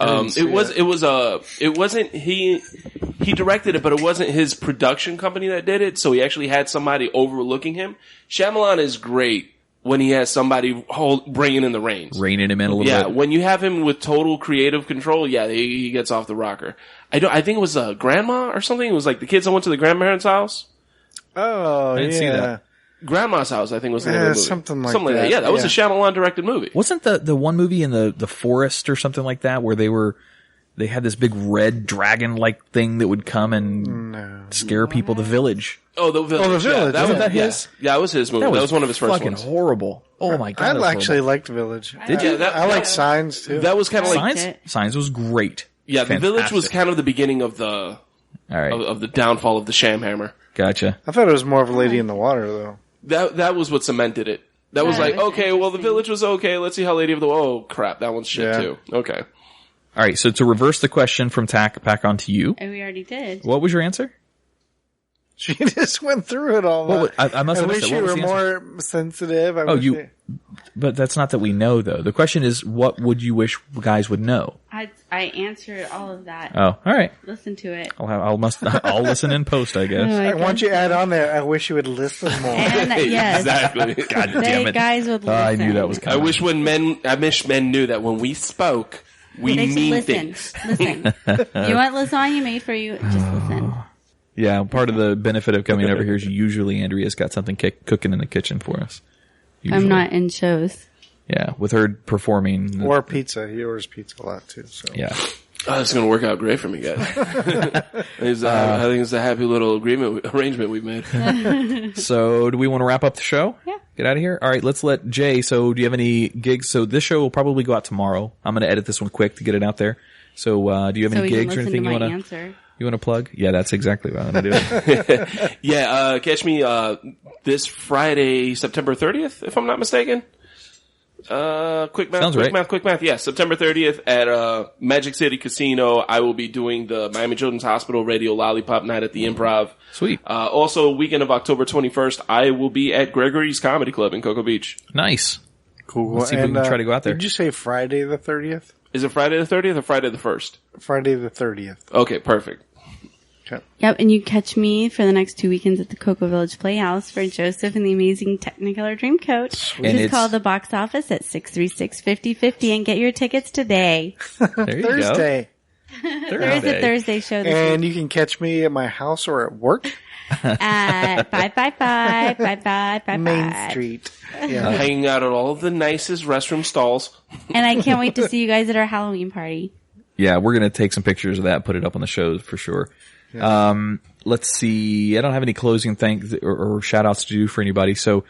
It wasn't he directed it, but it wasn't his production company that did it. So he actually had somebody overlooking him. Shyamalan is great when he has somebody bringing in the reins, reining him in a little bit. Yeah, when you have him with total creative control, yeah, he gets off the rocker. I think it was grandma or something. It was like the kids that went to the grandparents' house. Oh, I didn't see that. Grandma's House, I think, was the name of the movie. Something like that. Yeah, that was a Shyamalan directed movie. Wasn't the one movie in the forest or something like that where they had this big red dragon like thing that would come and scare people? The Village. Oh, the Village. Oh, the Village. Yeah, Wasn't that his? Yeah, it was his movie. That was one of his first fucking ones. horrible. Oh my god. I actually liked Village. Did you? Yeah, I like Signs too. That was kind of like Signs? Signs was great. Yeah, Fantastic. The Village was kind of the beginning of the All right. of the downfall of the Shamhammer. Gotcha. I thought it was more of a Lady in the Water though. That was what cemented it. That was like, was okay, well, The Village was okay. Let's see how Lady of the Oh crap, that one's shit too. Okay. All right. So to reverse the question from Tack back onto you, And we already did. what was your answer? She just went through it all. I must have wish missed it. you What was were the answer? more sensitive. But that's not that we know though. The question is, what would you wish guys would know? I answered all of that. Oh, all right. Listen to it. I'll listen in post, I guess. I want you to add on there. I wish you would listen more. And yes, Exactly. God damn they it. guys would listen. I knew that was I coming. wish men knew that when we spoke, we They should mean listen. things. Listen. You want lasagna made for you? Just listen. Yeah, part of the benefit of coming over here is usually Andrea's got something cooking in the kitchen for us. Usually. I'm not in shows. Yeah, with her performing. Or pizza. He orders pizza a lot too. So Yeah. Oh, it's going to work out great for me, guys. I think it's a happy little arrangement we've made. So, do we want to wrap up the show? Yeah. Get out of here? All right, let's let Jay. So, do you have any gigs? So, this show will probably go out tomorrow. I'm going to edit this one quick to get it out there. So, do you have So any we can gigs or listen anything to you my want to? answer. You want to plug? Yeah, that's exactly what I'm going to do. Yeah, catch me this Friday, September 30th, if I'm not mistaken. Quick math, Sounds right. quick math. Yeah, September 30th at Magic City Casino. I will be doing the Miami Children's Hospital Radio Lollipop Night at the Improv. Sweet. Also, weekend of October 21st, I will be at Gregory's Comedy Club in Cocoa Beach. Nice. cool. Let's see if we can try to go out there. Did you say Friday the 30th? Is it Friday the 30th or Friday the 1st? Friday the 30th. Okay, perfect. Okay. Yep, and you catch me for the next 2 weekends at the Cocoa Village Playhouse for Joseph and the Amazing Technicolor Dreamcoat, which And is it's- called the box office at 636-5050, and get your tickets today. There you Thursday. There is a Thursday show this And week you can catch me at my house or at work. at 555 Main Street. Yeah. Hanging out at all the nicest restroom stalls. And I can't wait to see you guys at our Halloween party. Yeah, we're going to take some pictures of that and put it up on the show for sure. Let's see. I don't have any closing thanks or shout outs to do for anybody. So,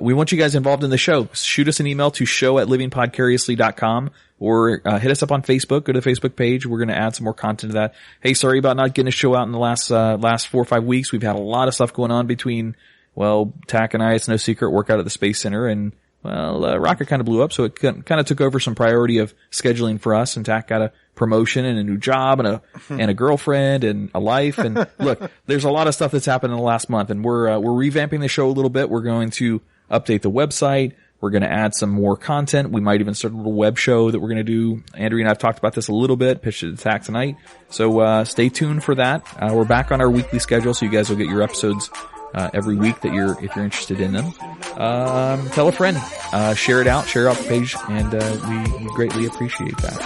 we want you guys involved in the show. Shoot us an email to show@livingpodcariously.com or, hit us up on Facebook. Go to the Facebook page. We're going to add some more content to that. Hey, sorry about not getting a show out in the last 4 or 5 weeks. We've had a lot of stuff going on between, well, Tack and I. It's no secret, work out at the Space Center, and well, Rocket kind of blew up, so it kind of took over some priority of scheduling for us, and Tack got a promotion and a new job and a girlfriend and a life. And look, there's a lot of stuff that's happened in the last month, and we're revamping the show a little bit. We're going to update the website. We're going to add some more content. We might even start a little web show that we're going to do. Andrea and I have talked about this a little bit, pitched it to Tack tonight. So, stay tuned for that. We're back on our weekly schedule, so you guys will get your episodes every week if you're interested in them. Tell a friend, share it out, share out the page, and we greatly appreciate that.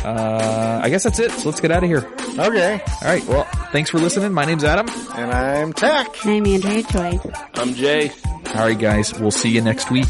I guess that's it. So let's get out of here. Okay. All right. Well, thanks for listening. My name's Adam. And I'm Tack. I'm Andrea Choi. I'm Jay. All right, guys. We'll see you next week.